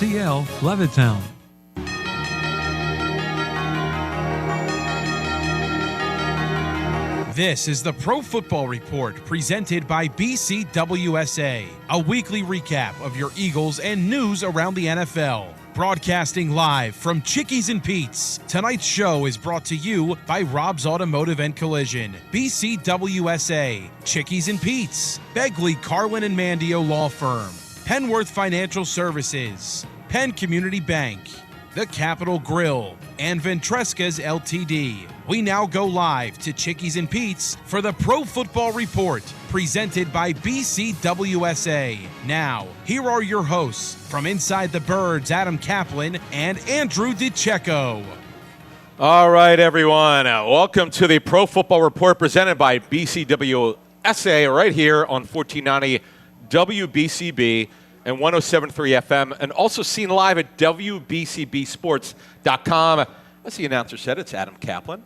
BCWSA, Levittown. This is the Pro Football Report presented by BCWSA, a weekly recap of your Eagles and news around the NFL. Broadcasting live from Chickies and Pete's, tonight's show is brought to you by Rob's Automotive and Collision, BCWSA, Chickies and Pete's, Begley, Carlin and Mandio Law Firm, Penworth Financial Services, Penn Community Bank, The Capitol Grill, and Ventresca's LTD. We now go live to Chickies and Pete's for the Pro Football Report, presented by BCWSA. Now, here are your hosts from Inside the Birds, Adam Caplan and Andrew DiCecco. All right, everyone. Welcome to the Pro Football Report presented by BCWSA right here on 1490 WBCB and 107.3 FM, and also seen live at WBCBsports.com. As the announcer said, it's Adam Caplan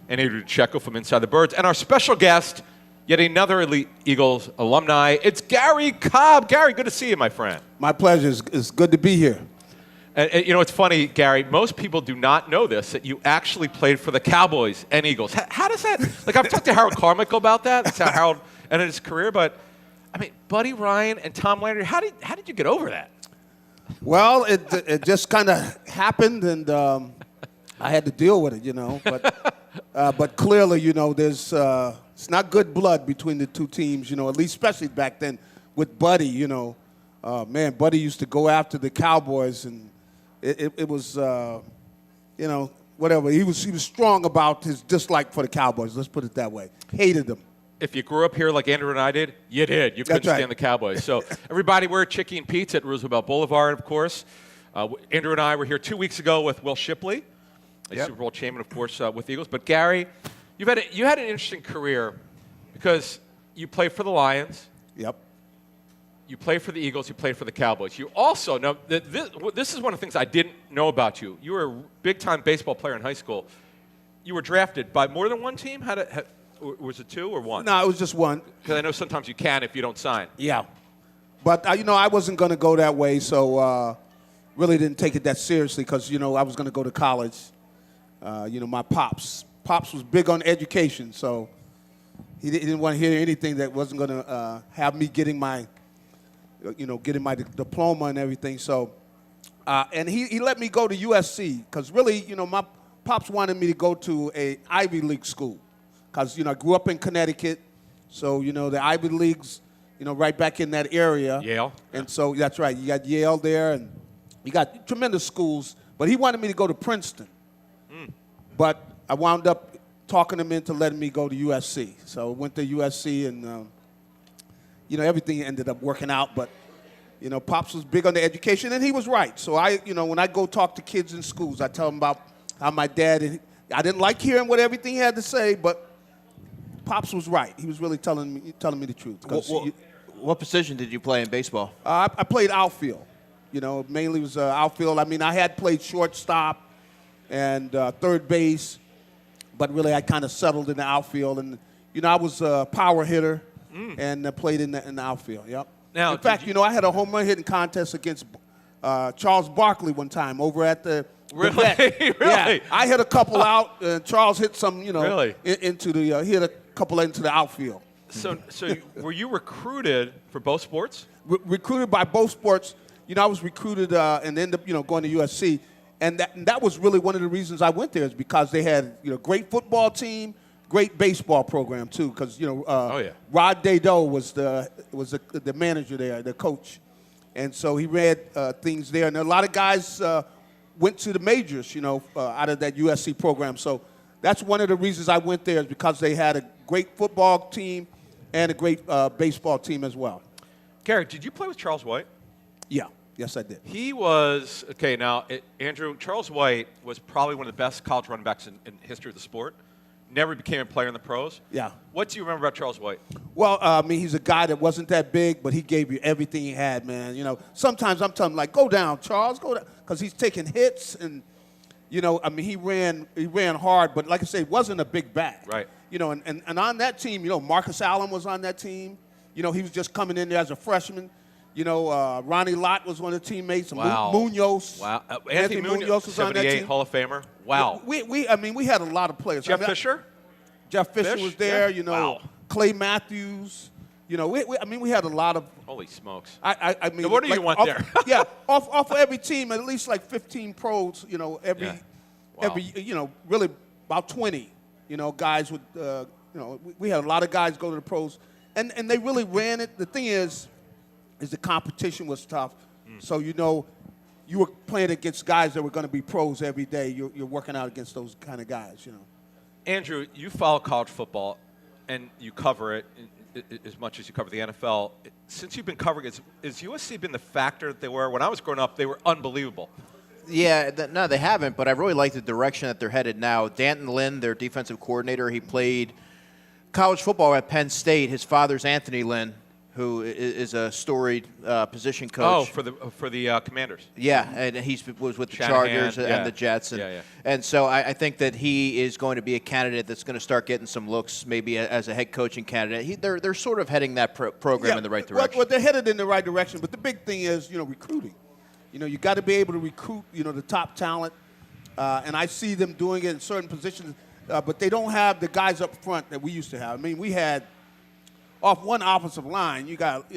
and Andrew DiCecco from Inside the Birds. And our special guest, yet another Elite Eagles alumni, it's Garry Cobb. Garry, good to see you, my friend. My pleasure. It's good to be here. And you know, it's funny, Garry, most people do not know this, that you actually played for the Cowboys and Eagles. How does that, like I've talked to Harold Carmichael about that. That's how Harold ended his career. But, I mean, Buddy Ryan and Tom Landry, how did you get over that? Well, it just kind of happened, and I had to deal with it, you know. But clearly, you know, there's it's not good blood between the two teams, you know, at least especially back then with Buddy, you know. Man, Buddy used to go after the Cowboys, and it was, you know, whatever. He was strong about his dislike for the Cowboys. Let's put it that way. Hated them. If you grew up here like Andrew and I did, you did. You couldn't stand the Cowboys. So everybody, we're at Chickie and Pete's at Roosevelt Boulevard, of course. Andrew and I were here 2 weeks ago with Will Shipley, a Super Bowl champion, of course, with the Eagles. But Garry, you had an interesting career because you played for the Lions. Yep. You played for the Eagles. You played for the Cowboys. You also know this is one of the things I didn't know about you. You were a big-time baseball player in high school. You were drafted by more than one team. Was it two or one? No, it was just one. Because I know sometimes you can if you don't sign. Yeah. But, you know, I wasn't going to go that way, so really didn't take it that seriously because, you know, I was going to go to college. You know, my Pops was big on education, so he didn't want to hear anything that wasn't going to have me getting my diploma and everything. So, and he let me go to USC because really, you know, my Pops wanted me to go to a Ivy League school. Because, you know, I grew up in Connecticut, so, you know, the Ivy Leagues, you know, right back in that area. Yale. And so, that's right, you got Yale there, and you got tremendous schools. But he wanted me to go to Princeton. But I wound up talking him into letting me go to USC. So I went to USC, and, you know, everything ended up working out. But, you know, Pops was big on the education, and he was right. So, you know, when I go talk to kids in schools, I tell them about how my dad, I didn't like hearing what everything he had to say, but Pops was right. He was really telling me the truth. What position did you play in baseball? I played outfield. You know, mainly was outfield. I mean, I had played shortstop and third base, but really I kind of settled in the outfield. And, you know, I was a power hitter and played in the outfield. Yep. Now, in fact, you know, I had a home run hitting contest against Charles Barkley one time over at the Really? Really? Yeah, I hit a couple out. Charles hit some, you know, Really? Into the he hit a couple into the outfield. So were you recruited for both sports? Recruited by both sports. You know, I was recruited and ended up, you know, going to USC, and that was really one of the reasons I went there is because they had, you know, great football team, great baseball program too. Because, you know, Rod Dedeaux was the manager there, the coach, and so he read things there, and a lot of guys went to the majors, you know, out of that USC program. So that's one of the reasons I went there is because they had a great football team and a great baseball team as well. Garry, did you play with Charles White? Yeah. Yes, I did. He was, okay, now, Andrew, Charles White was probably one of the best college running backs in history of the sport. Never became a player in the pros. Yeah. What do you remember about Charles White? Well, I mean, he's a guy that wasn't that big, but he gave you everything he had, man. You know, sometimes I'm telling him, like, go down, Charles, go down, because he's taking hits, and, you know, I mean, he ran hard, but like I say, wasn't a big back. Right. You know, and on that team, you know, Marcus Allen was on that team. You know, he was just coming in there as a freshman. Ronnie Lott was one of the teammates. Wow. Munoz. Wow. Anthony Munoz was on that 78 team. Hall of Famer. Wow. We had a lot of players. Jeff Fisher? Jeff Fisher was there. Yeah. Wow. Clay Matthews. We had a lot of. Holy smokes. I mean, now what do you want there? Yeah, off of every team, at least like 15 pros. Every, really about 20. Guys would. We had a lot of guys go to the pros, and they really ran it. The thing is the competition was tough. So you were playing against guys that were going to be pros every day. You're working out against those kind of guys. Andrew, you follow college football, and you cover it as much as you cover the NFL. Since you've been covering it, has USC been the factor that they were? When I was growing up, they were unbelievable. Yeah, no, they haven't, but I really like the direction that they're headed now. Danton Lynn, their defensive coordinator, he played college football at Penn State. His father's Anthony Lynn, who is a storied position coach. Oh, for the Commanders. Yeah, and he was with the Shanahan, Chargers and the Jets. And, and so I think that he is going to be a candidate that's going to start getting some looks maybe as a head coaching candidate. They're sort of heading that program in the right direction. Well, they're headed in the right direction, but the big thing is, recruiting. You got to be able to recruit, the top talent, and I see them doing it in certain positions, but they don't have the guys up front that we used to have. I mean, we had off one offensive line, you got,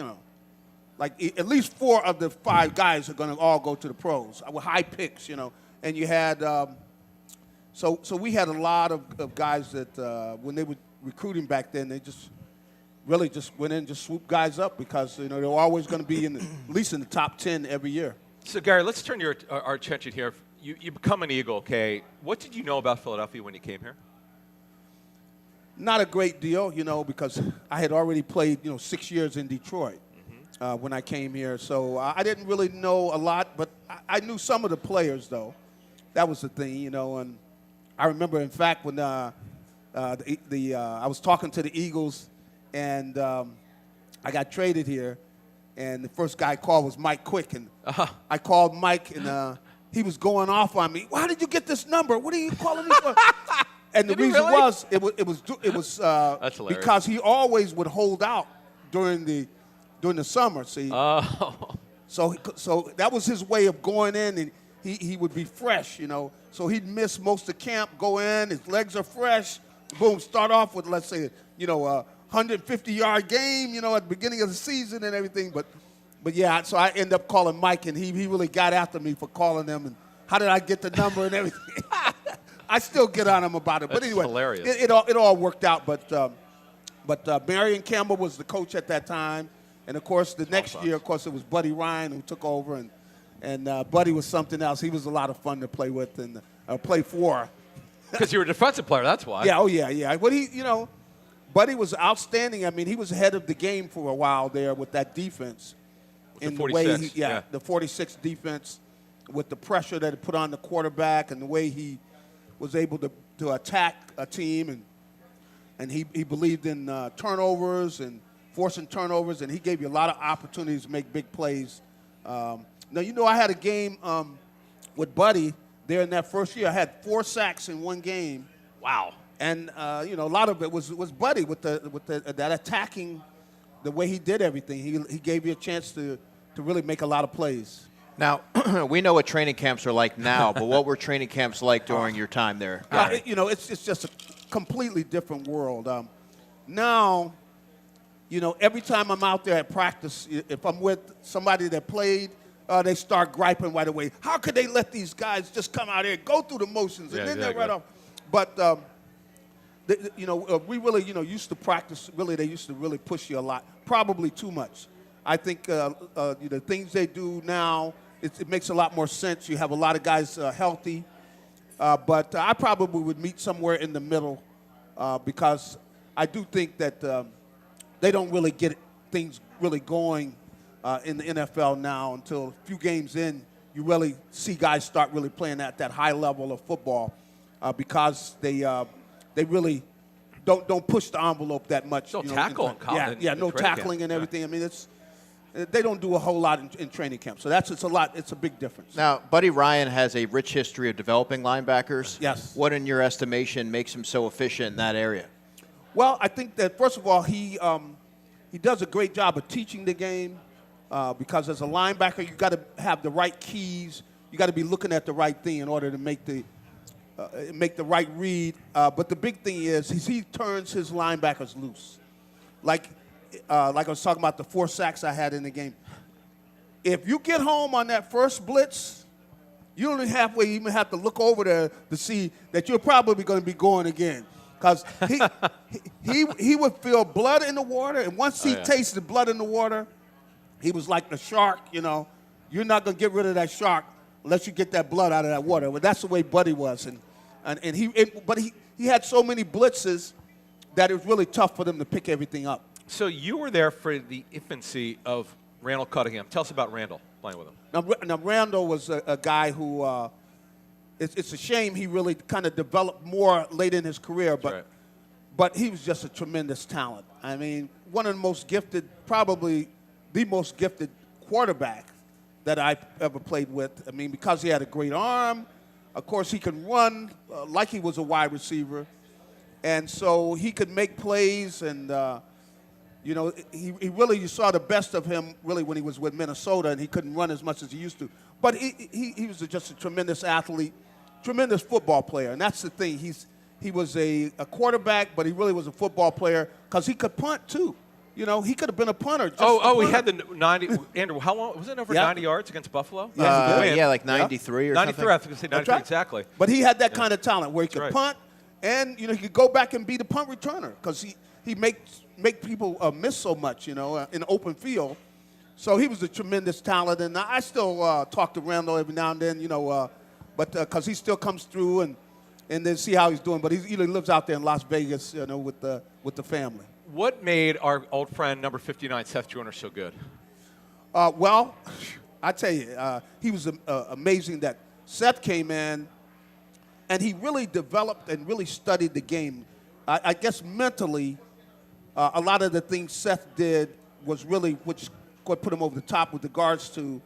like at least 4 of the 5 guys are going to all go to the pros with high picks, and you had, so we had a lot of guys that when they were recruiting back then, they just really just went in and just swooped guys up because, they were always going to be at least in the top 10 every year. So, Gary, let's turn our attention here. You become an Eagle, okay? What did you know about Philadelphia when you came here? Not a great deal, because I had already played, 6 years in Detroit when I came here. So I didn't really know a lot, but I knew some of the players, though. That was the thing, and I remember, in fact, when I was talking to the Eagles and I got traded here, and the first guy I called was Mike Quick, and I called Mike, and he was going off on me. Why did you get this number? What are you calling me for? And the reason was it was because he always would hold out during the summer. See, so that was his way of going in, and he would be fresh, So he'd miss most of camp, go in, his legs are fresh, boom, start off with, let's say, 150-yard game, at the beginning of the season and everything. But yeah, so I ended up calling Mike, and he really got after me for calling them, and how did I get the number and everything. I still get on him about it. That's but anyway, hilarious. It all worked out. But Marion Campbell was the coach at that time. And, of course, the next year, of course, it was Buddy Ryan who took over. And Buddy was something else. He was a lot of fun to play with and play for. Because you were a defensive player, that's why. Yeah, yeah. But Buddy was outstanding. I mean, he was ahead of the game for a while there with that defense. With the 46, the 46 defense with the pressure that it put on the quarterback and the way he was able to attack a team. And he believed in turnovers and forcing turnovers, and he gave you a lot of opportunities to make big plays. Now, I had a game with Buddy there in that first year. I had 4 sacks in one game. Wow. And a lot of it was Buddy with that attacking, the way he did everything. He gave you a chance to really make a lot of plays. Now, we know what training camps are like now, but what were training camps like during your time there? It's just a completely different world. Now, every time I'm out there at practice, if I'm with somebody that played, they start griping right away. How could they let these guys just come out here, go through the motions, and then they're right off? But we really, used to practice. Really, they used to really push you a lot. Probably too much. I think the things they do now, it makes a lot more sense. You have a lot of guys healthy. But I probably would meet somewhere in the middle because I do think that they don't really get things really going in the NFL now until a few games in. You really see guys start really playing at that high level of football because they really don't push the envelope that much. No tackle in college. Yeah, no tackling and everything. I mean, they don't do a whole lot in training camp, so it's a big difference. Now, Buddy Ryan has a rich history of developing linebackers. Yes. What, in your estimation, makes him so efficient in that area? Well, I think that first of all, he does a great job of teaching the game, because as a linebacker, you got to have the right keys. You got to be looking at the right thing in order to make the right read. But the big thing is he turns his linebackers loose. Like I was talking about the 4 sacks I had in the game. If you get home on that first blitz, you don't even have to look over there to see that you're probably going to be going again. Because he would feel blood in the water, and once he tasted blood in the water, he was like the shark, you know. You're not going to get rid of that shark unless you get that blood out of that water. Well, that's the way Buddy was. But he had so many blitzes that it was really tough for them to pick everything up. So you were there for the infancy of Randall Cunningham. Tell us about Randall, playing with him. Now Randall was a guy who it's a shame he really kind of developed more late in his career, but he was just a tremendous talent. I mean, one of the most gifted, probably the most gifted quarterback that I ever played with. I mean, because he had a great arm. Of course, he could run like he was a wide receiver. And so he could make plays, and, you saw the best of him really when he was with Minnesota, and he couldn't run as much as he used to. But he was just a tremendous athlete, tremendous football player. And that's the thing. He was a quarterback, but he really was a football player because he could punt, too. You know, he could have been a punter. He had the 90. Andrew, how long was it? Over 90 yards against Buffalo? Like 93 or 93, something. I was going to say 93, right. Exactly. But he had that kind of talent where he could punt, and, he could go back and be the punt returner because he make people miss so much, in open field. So he was a tremendous talent, and I still talk to Randall every now and then, but because he still comes through and then see how he's doing. But he lives out there in Las Vegas, with the family. What made our old friend, number 59, Seth Joyner, so good? Well, I tell you, he was amazing that Seth came in, and he really developed and really studied the game. I guess mentally, a lot of the things Seth did was really which put him over the top with regards to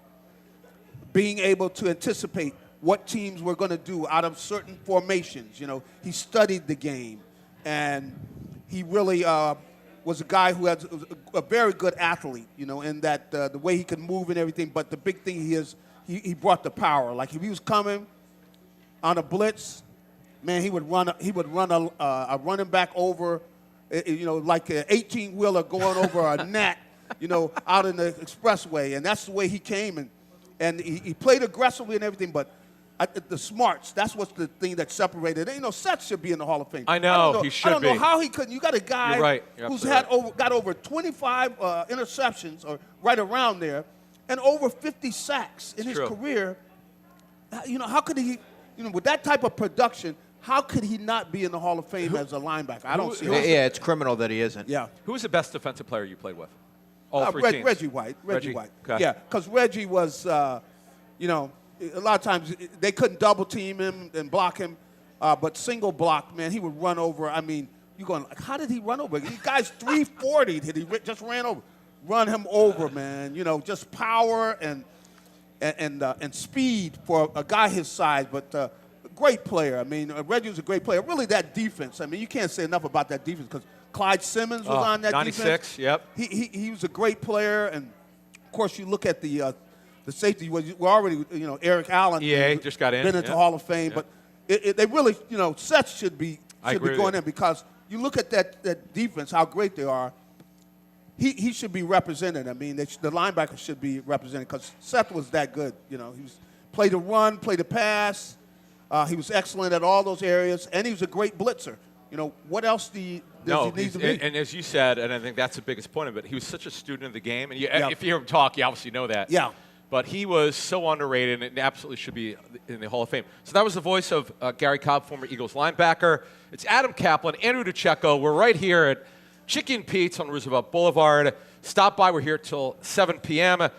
being able to anticipate what teams were going to do out of certain formations. He studied the game, and he really was a guy who was a very good athlete, in that the way he could move and everything. But the big thing he brought the power. Like if he was coming on a blitz, man, he would run a running back over, like an 18-wheeler going over a gnat, out in the expressway. And that's the way he came, and he played aggressively and everything, but the smarts, that's what's the thing that separated. Seth should be in the Hall of Fame. I know, he should be. I don't know how he couldn't. You got a guy who's got over 25 interceptions, or right around there, and over 50 sacks in his career. How could he, with that type of production, how could he not be in the Hall of Fame as a linebacker? I don't see it. Yeah, it's criminal that he isn't. Yeah. Who was the best defensive player you played with? All three teams. Reggie White. Reggie White. Okay. Yeah, because Reggie was, a lot of times they couldn't double team him and block him, but single block, man, he would run over. I mean, you're going, how did he run over? The guy's 340. Did he just ran over? Run him over, man. Just power and speed for a guy his size, but great player. I mean, Reggie was a great player. Really, that defense. I mean, you can't say enough about that defense because Clyde Simmons was on that 96, defense. 96, yep. He was a great player, and of course, you look at the safety. We're already, Eric Allen. Just got in. Been into Hall of Fame, but they really, Seth should be going in because you look at that defense, how great they are. He should be represented. I mean, the linebacker should be represented because Seth was that good. He played the run, played the pass. He was excellent at all those areas, and he was a great blitzer. What else does he need to be? And as you said, and I think that's the biggest point of it, he was such a student of the game. And if you hear him talk, you obviously know that. Yeah. But he was so underrated and absolutely should be in the Hall of Fame. So that was the voice of Garry Cobb, former Eagles linebacker. It's Adam Caplan, Andrew DiCecco. We're right here at Chicken Pete's on Roosevelt Boulevard. Stop by. We're here till 7 p.m.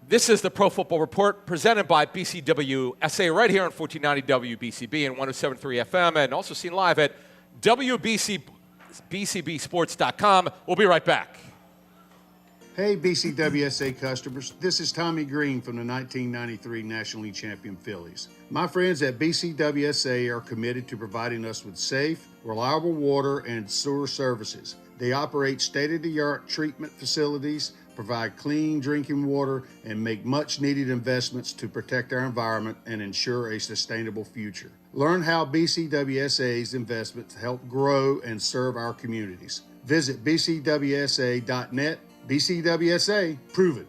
This is the Pro Football Report presented by BCWSA right here on 1490 WBCB and 107.3 FM, and also seen live at WBCBsports.com. We'll be right back. Hey, BCWSA customers, this is Tommy Green from the 1993 National League champion Phillies. My friends at BCWSA are committed to providing us with safe, reliable water and sewer services. They operate state-of-the-art treatment facilities, provide clean drinking water, and make much needed investments to protect our environment and ensure a sustainable future. Learn how BCWSA's investments help grow and serve our communities. Visit bcwsa.net. BCWSA, prove it.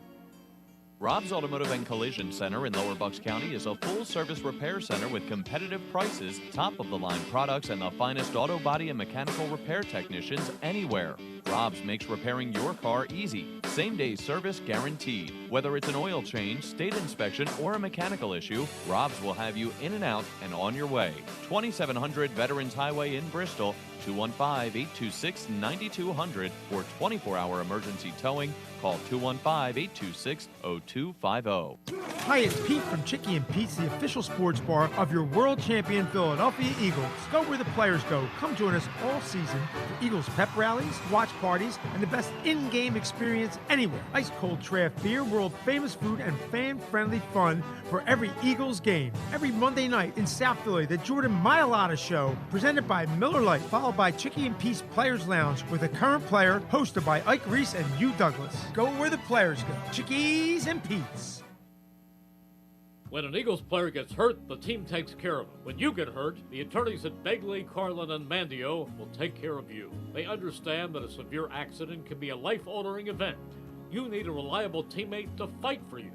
Rob's Automotive and Collision Center in Lower Bucks County is a full-service repair center with competitive prices, top-of-the-line products, and the finest auto body and mechanical repair technicians anywhere. Rob's makes repairing your car easy. Same-day service guaranteed. Whether it's an oil change, state inspection, or a mechanical issue, Rob's will have you in and out and on your way. 2700 Veterans Highway in Bristol, 215-826-9200 for 24-hour emergency towing. Call 215-826-0250. Hi, it's Pete from Chicky and Pete's, the official sports bar of your world champion Philadelphia Eagles. Go where the players go. Come join us all season for Eagles pep rallies, watch parties, and the best in-game experience anywhere. Ice cold draft beer, world famous food, and fan-friendly fun for every Eagles game. Every Monday night in South Philly, the Jordan Mailata Show, presented by Miller Lite, followed by Chicky and Pete's Players Lounge with a current player, hosted by Ike Reese and Hugh Douglas. Go where the players go. Chickies and Pete's. When an Eagles player gets hurt, the team takes care of him. When you get hurt, the attorneys at Begley, Carlin, and Mandio will take care of you. They understand that a severe accident can be a life-altering event. You need a reliable teammate to fight for you.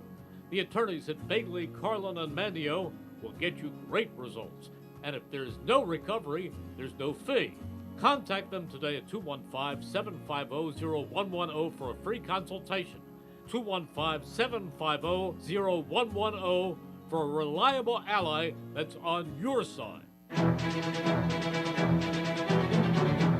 The attorneys at Begley, Carlin, and Mandio will get you great results. And if there's no recovery, there's no fee. Contact them today at 215-750-0110 for a free consultation. 215-750-0110 for a reliable ally that's on your side.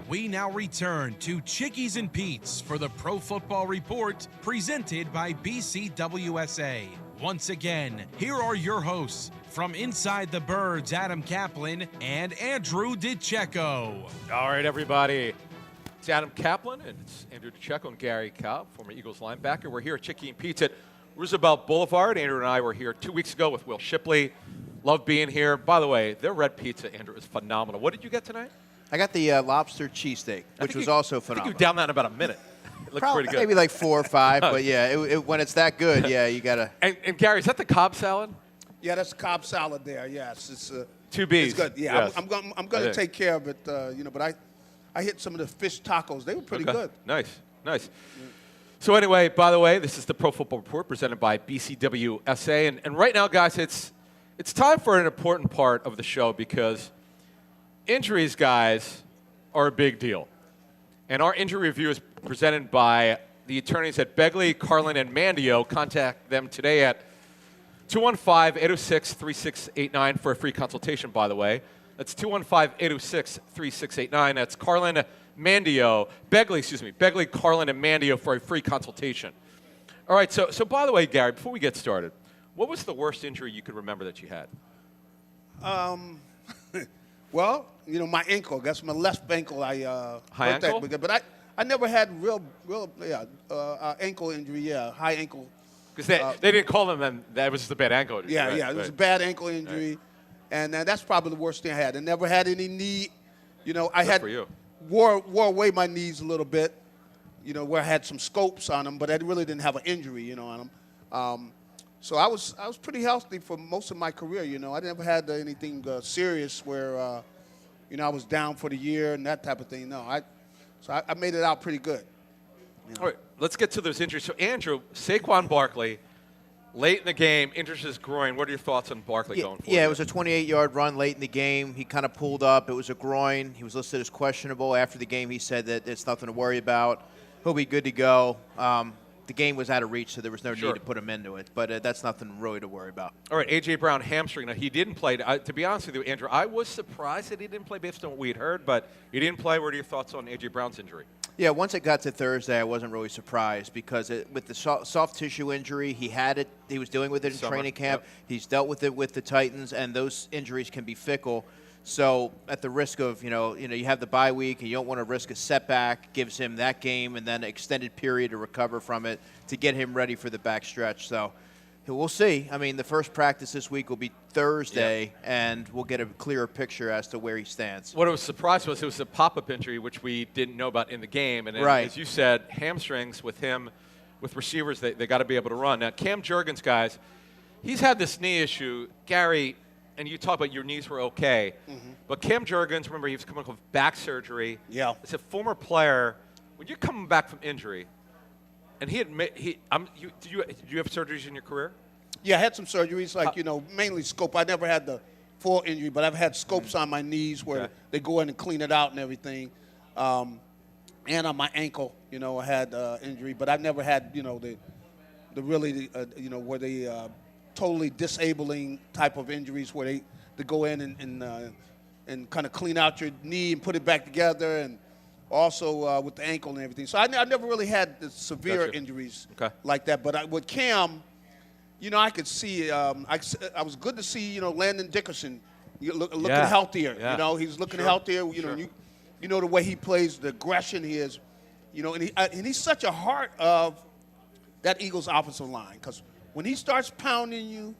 We now return to Chickies and Pete's for the Pro Football Report presented by BCWSA. Once again, here are your hosts from Inside the Birds, Adam Caplan and Andrew DiCecco. All right, everybody. It's Adam Caplan and it's Andrew DiCecco and Garry Cobb, former Eagles linebacker. We're here at Chicky and Pete's at Roosevelt Boulevard. Andrew and I were here 2 weeks ago with Will Shipley. Love being here. By the way, their red pizza, Andrew, is phenomenal. What did you get tonight? I got the lobster cheesesteak, which was also phenomenal. I think you down that in about a minute. It looked pretty good. Maybe like 4 or 5, but yeah, when it's that good, yeah, you got to. And Garry, is that the Cobb salad? Yeah, that's Cobb salad there. Yes, it's 2 B's. It's good. Yeah, yes. I'm going to take care of it. But I hit some of the fish tacos. They were pretty good. Nice. So anyway, by the way, this is the Pro Football Report presented by BCWSA, and right now, guys, it's time for an important part of the show because injuries, guys, are a big deal, and our injury review is presented by the attorneys at Begley, Carlin, and Mandio. Contact them today at 215-806-3689 for a free consultation, by the way. That's 215-806-3689. That's Begley, Carlin, and Mandio for a free consultation. All right, so by the way, Garry, before we get started, what was the worst injury you could remember that you had? Well, my ankle. That's my left ankle. High ankle? But I never had real ankle injury. Yeah, high ankle. Because they didn't call them, and that was just a bad ankle injury. Yeah, right? yeah, it was a bad ankle injury, right. And that's probably the worst thing I had. I never had any knee. I had for you. wore away my knees a little bit. Where I had some scopes on them, but I really didn't have an injury, on them. So I was pretty healthy for most of my career. I never had anything serious where I was down for the year and that type of thing. No, I made it out pretty good. All right, let's get to those injuries. So, Andrew, Saquon Barkley, late in the game, injures his groin. What are your thoughts on Barkley going forward? Yeah, it was a 28-yard run late in the game. He kind of pulled up. It was a groin. He was listed as questionable. After the game, he said that it's nothing to worry about. He'll be good to go. The game was out of reach, so there was no need to put him into it. But that's nothing really to worry about. All right, A.J. Brown, hamstring. Now, he didn't play. To be honest with you, Andrew, I was surprised that he didn't play based on what we had heard, but he didn't play. What are your thoughts on A.J. Brown's injury? Yeah, once it got to Thursday, I wasn't really surprised because with the soft tissue injury, he had it. He was dealing with it in training camp. Yep. He's dealt with it with the Titans, and those injuries can be fickle. So at the risk of, you have the bye week, and you don't want to risk a setback, gives him that game and then an extended period to recover from it to get him ready for the backstretch. So we'll see. I mean, the first practice this week will be Thursday, and we'll get a clearer picture as to where he stands. What I was surprised was it was a pop-up injury, which we didn't know about in the game. And right. As you said, hamstrings with him with receivers, they got to be able to run. Now, Cam Jurgens, guys, he's had this knee issue. Gary, and you talk about your knees were okay, but Cam Jurgens, remember, he was coming off of back surgery. Yeah. As a former player, when you're coming back from injury, and did you have surgeries in your career? Yeah, I had some surgeries, like, mainly scope. I never had the full injury, but I've had scopes on my knees where they go in and clean it out and everything. And on my ankle, I had injury, but I've never had, the really, where they totally disabling type of injuries where they go in and kind of clean out your knee and put it back together, and also with the ankle and everything. So I never really had the severe injuries like that. But with Cam, I could see. I was good to see. Landon Dickerson looking healthier. Yeah. He's looking healthier. You know the way he plays, the aggression he is. And he's such a heart of that Eagles offensive line, because when he starts pounding you,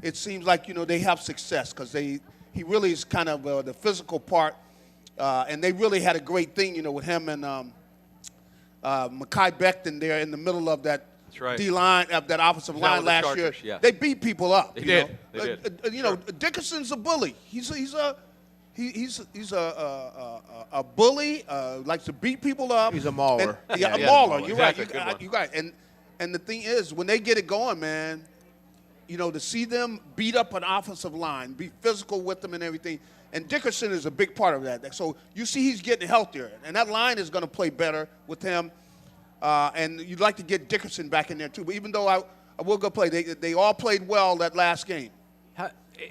it seems like they have success, because he really is kind of the physical part, and they really had a great thing with him and Mekhi Becton there in the middle of that. That's right. D-line of that offensive line last Chargers, year. yeah. They beat people up. They did. Dickerson's a bully. He's a bully. Likes to beat people up. He's a mauler. A mauler. You're Exactly. right. You got it. And the thing is, when they get it going, man, to see them beat up an offensive line, be physical with them and everything. And Dickerson is a big part of that. So you see he's getting healthier, and that line is going to play better with him. And you'd like to get Dickerson back in there too. But even though I will go play, they all played well that last game.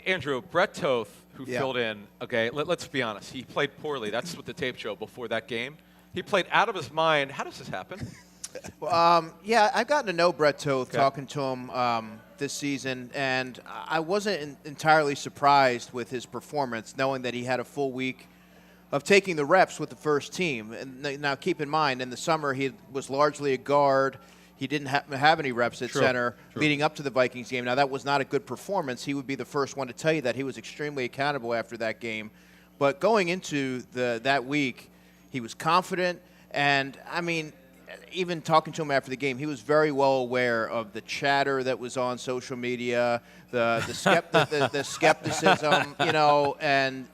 Andrew, Brett Toth, who filled in, okay, let's be honest. He played poorly. That's what the tape showed before that game. He played out of his mind. How does this happen? I've gotten to know Brett Toth, talking to him this season, and I wasn't entirely surprised with his performance, knowing that he had a full week of taking the reps with the first team. And now keep in mind, in the summer he was largely a guard. He didn't have any reps at center leading up to the Vikings game. Now, that was not a good performance. He would be the first one to tell you that. He was extremely accountable after that game. But going into that week, he was confident. And, I mean, even talking to him after the game, he was very well aware of the chatter that was on social media, the skepticism, and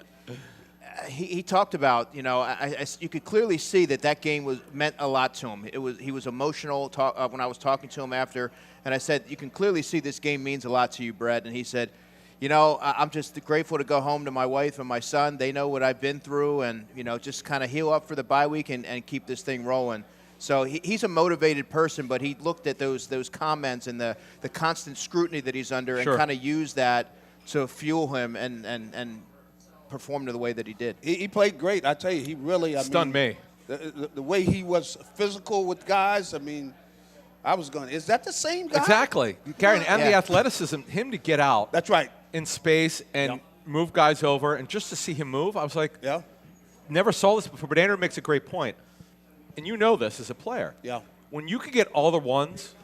he talked about, you could clearly see that game meant a lot to him. He was emotional when I was talking to him after, and I said, you can clearly see this game means a lot to you, Brett. And he said, I'm just grateful to go home to my wife and my son. They know what I've been through, and just kind of heal up for the bye week and keep this thing rolling. So he's a motivated person, but he looked at those comments and the constant scrutiny that he's under and kind of used that to fuel him and perform the way that he did. He played great. I tell you, he really stunned me. The way he was physical with guys, I mean, I was going, is that the same guy? Exactly. Gary, and the athleticism, him to get out. That's right. In space and move guys over, and just to see him move, I was like, yeah, never saw this before. But Andrew makes a great point. And you know this as a player. Yeah. When you could get all the ones,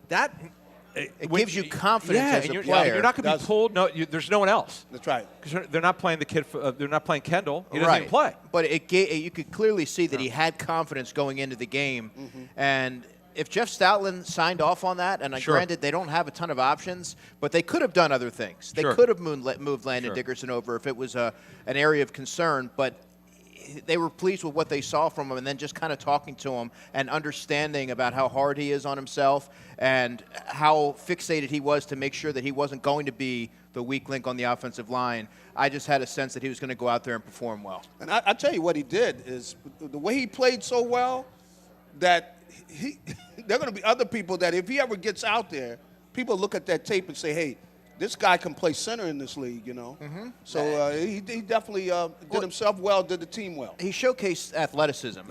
that it gives you confidence as a player. You're not going to be pulled. No, there's no one else. That's right. Because they're not playing the kid. They're not playing Kendall. He doesn't even play. But you could clearly see that he had confidence going into the game. And if Jeff Stoutland signed off on that, and granted they don't have a ton of options, but they could have done other things. They could have moved Landon Dickerson over if it was an area of concern. But they were pleased with what they saw from him, and then just kind of talking to him and understanding about how hard he is on himself and how fixated he was to make sure that he wasn't going to be the weak link on the offensive line. I just had a sense that he was going to go out there and perform well. And I tell you what he did is the way he played so well that there are going to be other people that if he ever gets out there, people look at that tape and say, hey, this guy can play center in this league, So he definitely did himself well, did the team well. He showcased athleticism.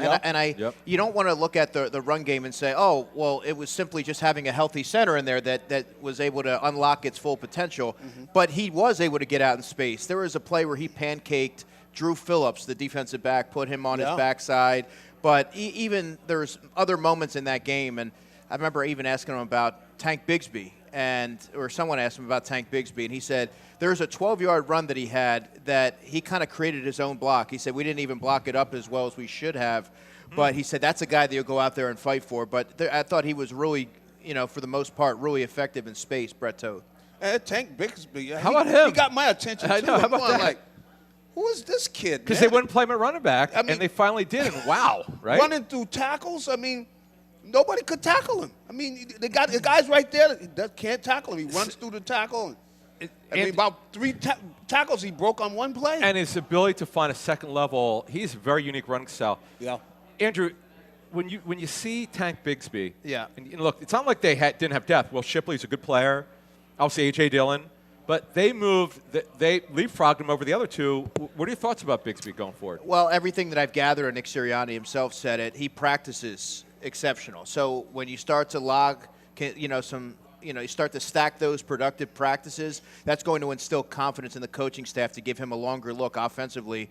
You don't want to look at the run game and say, oh, well, it was simply just having a healthy center in there that was able to unlock its full potential. But he was able to get out in space. There was a play where he pancaked Drew Phillips, the defensive back, put him on his backside. But even there's other moments in that game, and I remember even asking him about Tank Bigsby. Or someone asked him about Tank Bigsby, and he said there's a 12-yard run that he had that he kind of created his own block. He said we didn't even block it up as well as we should have, But he said that's a guy that you'll go out there and fight for. But I thought he was really, for the most part, really effective in space, Brett Toth. Tank Bigsby. How about him? He got my attention, too. I know. How about that? Like, who is this kid? Because they wouldn't play him at running back, and they finally did. And wow, right? Running through tackles, I mean, nobody could tackle him. I mean, they got the guys right there that can't tackle him. He runs through the tackle. About 3 tackles he broke on one play. And his ability to find a second level, he's a very unique running style. Yeah. Andrew, when you see Tank Bigsby, yeah, and look, it's not like they didn't have depth. Will Shipley's a good player. Obviously, A.J. Dillon. But they leapfrogged him over the other two. What are your thoughts about Bigsby going forward? Well, everything that I've gathered, and Nick Sirianni himself said it, he practices exceptional. So when you start to log, you start to stack those productive practices, that's going to instill confidence in the coaching staff to give him a longer look offensively.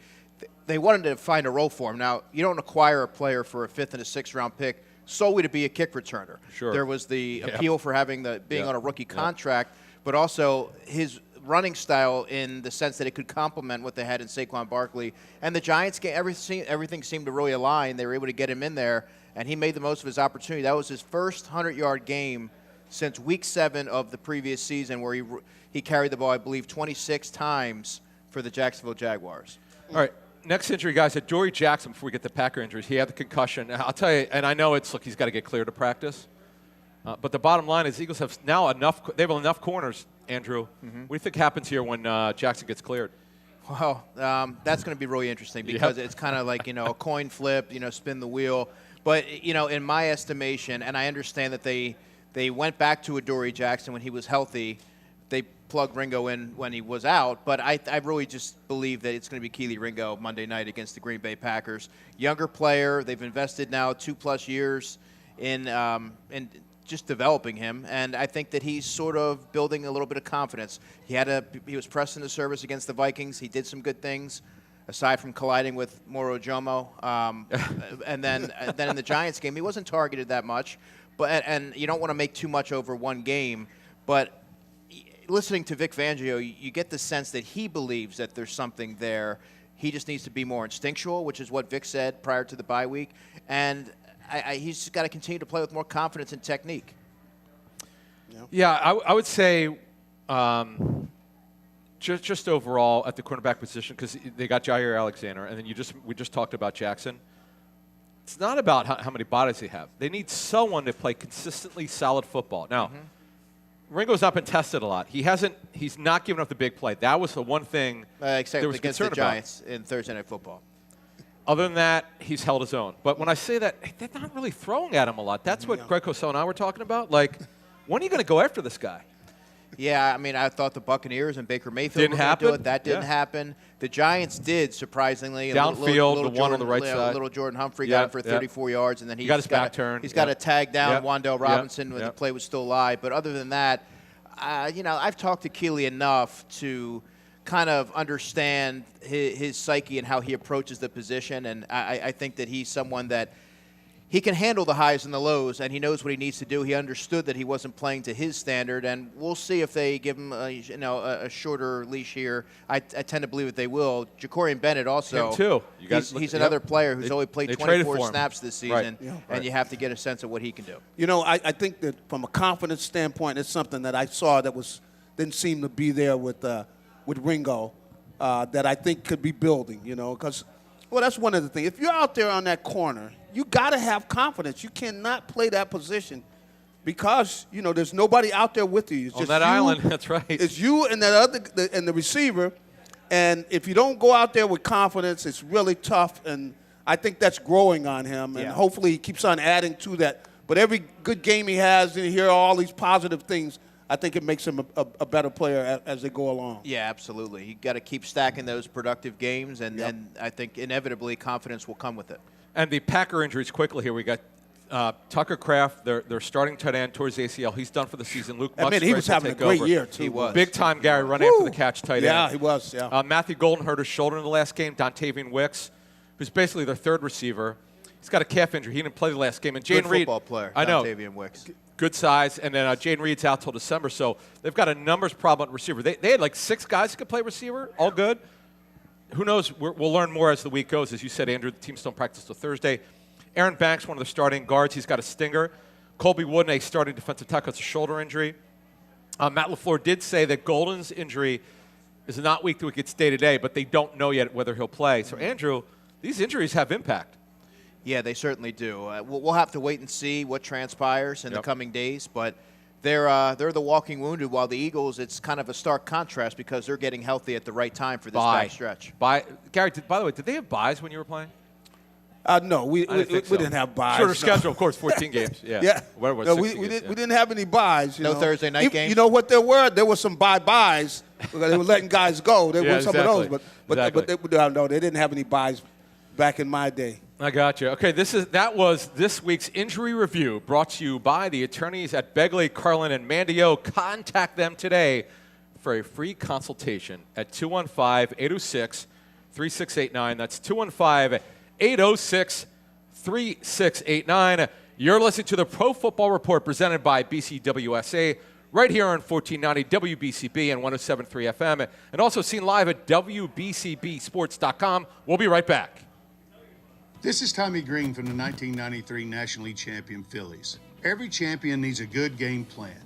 They wanted to find a role for him. Now, you don't acquire a player for a 5th and a 6th round pick solely to be a kick returner. Sure. There was the appeal for having being on a rookie contract, but also his running style in the sense that it could complement what they had in Saquon Barkley. And the Giants, everything seemed to really align. They were able to get him in there, and he made the most of his opportunity. That was his first 100-yard game since Week 7 of the previous season, where he carried the ball, I believe, 26 times for the Jacksonville Jaguars. All right. Next injury, guys, Dory Jackson, before we get to Packer injuries, he had the concussion. I'll tell you, and I know he's got to get clear to practice. But the bottom line is Eagles have now they have enough corners, Andrew. What do you think happens here when Jackson gets cleared? Well, that's going to be really interesting because it's kind of like, a coin flip, spin the wheel. But, in my estimation, and I understand that they went back to Adoree Jackson when he was healthy. They plugged Ringo in when he was out. But I really just believe that it's going to be Keely Ringo Monday night against the Green Bay Packers. Younger player. They've invested now 2+ years in just developing him. And I think that he's sort of building a little bit of confidence. He was pressed into service against the Vikings. He did some good things, aside from colliding with Moro Jomo. And then in the Giants game, he wasn't targeted that much. And you don't want to make too much over one game, but listening to Vic Fangio, you get the sense that he believes that there's something there. He just needs to be more instinctual, which is what Vic said prior to the bye week. And he's got to continue to play with more confidence and technique. Yeah, I would say just overall at the cornerback position, because they got Jair Alexander, and then we just talked about Jackson. It's not about how many bodies they have. They need someone to play consistently solid football. Now, Ringo's not been tested a lot. He's not given up the big play. That was the one thing except there was against concern the Giants in Thursday Night Football. Other than that, he's held his own. But when I say that, they're not really throwing at him a lot. That's what Greg Cosell and I were talking about. Like, when are you going to go after this guy? Yeah, I mean, I thought the Buccaneers and Baker Mayfield didn't were going happen. to do it. That didn't happen. The Giants did, surprisingly. Downfield, the one on the right side. Little Jordan Humphrey got him for 34 yards, and then he got his back turn. He's got a tag down Wan'Dale Robinson when the play was still live. But other than that, I've talked to Keely enough to kind of understand his psyche and how he approaches the position, and I think that he's someone that he can handle the highs and the lows, and he knows what he needs to do. He understood that he wasn't playing to his standard, and we'll see if they give him a shorter leash here. I tend to believe that they will. Ja'Cory Bennett also. Him too. He's another player who's only played 24 snaps this season, right. You have to get a sense of what he can do. I think that from a confidence standpoint, it's something that I saw that didn't seem to be there with Ringo that I think could be building, because, that's one of the things. If you're out there on that corner, you got to have confidence. You cannot play that position because, there's nobody out there with you. It's on just that you, island, that's right. It's you and the receiver, and if you don't go out there with confidence, it's really tough, and I think that's growing on him, and hopefully he keeps on adding to that. But every good game he has, and you hear all these positive things, I think it makes him a better player as they go along. Yeah, absolutely. You got to keep stacking those productive games, and I think inevitably confidence will come with it. And the Packer injuries quickly here. We got Tucker Kraft, their starting tight end towards ACL. He's done for the season. Luke Musgrave he was having a great year, too. He was. Big time Gary running after the catch tight end. Yeah, he was, Matthew Golden hurt his shoulder in the last game. Dontavian Wicks, who's basically their third receiver. He's got a calf injury. He didn't play the last game. And Jaden Reed. Football player, I know. Dontavian Wicks. Good size. And then Jaden Reed's out till December. So they've got a numbers problem at receiver. They had like 6 guys who could play receiver. All good. Who knows? We'll learn more as the week goes. As you said, Andrew, the teams don't practice till Thursday. Aaron Banks, one of the starting guards, he's got a stinger. Colby Wooden, a starting defensive tackle, has a shoulder injury. Matt LaFleur did say that Golden's injury is not week to week, it's day to day, but they don't know yet whether he'll play. So, Andrew, these injuries have impact. Yeah, they certainly do. We'll have to wait and see what transpires in the coming days, but they're the walking wounded, while the Eagles, it's kind of a stark contrast because they're getting healthy at the right time for this back stretch. Gary, by the way, did they have byes when you were playing? No, we didn't have byes. Shorter schedule, of course, 14 games. Yeah. Yeah. Whatever, No, 60 we games, didn't have any byes. No Thursday night games? You know what there were? There were some byes. They were letting guys go. There were some of those, but they didn't have any byes back in my day. I got you. Okay, that was this week's injury review, brought to you by the attorneys at Begley, Carlin, and Mandio. Contact them today for a free consultation at 215-806-3689. That's 215-806-3689. You're listening to the Pro Football Report presented by BCWSA right here on 1490 WBCB and 107.3 FM, and also seen live at WBCBsports.com. We'll be right back. This is Tommy Green from the 1993 National League champion Phillies. Every champion needs a good game plan.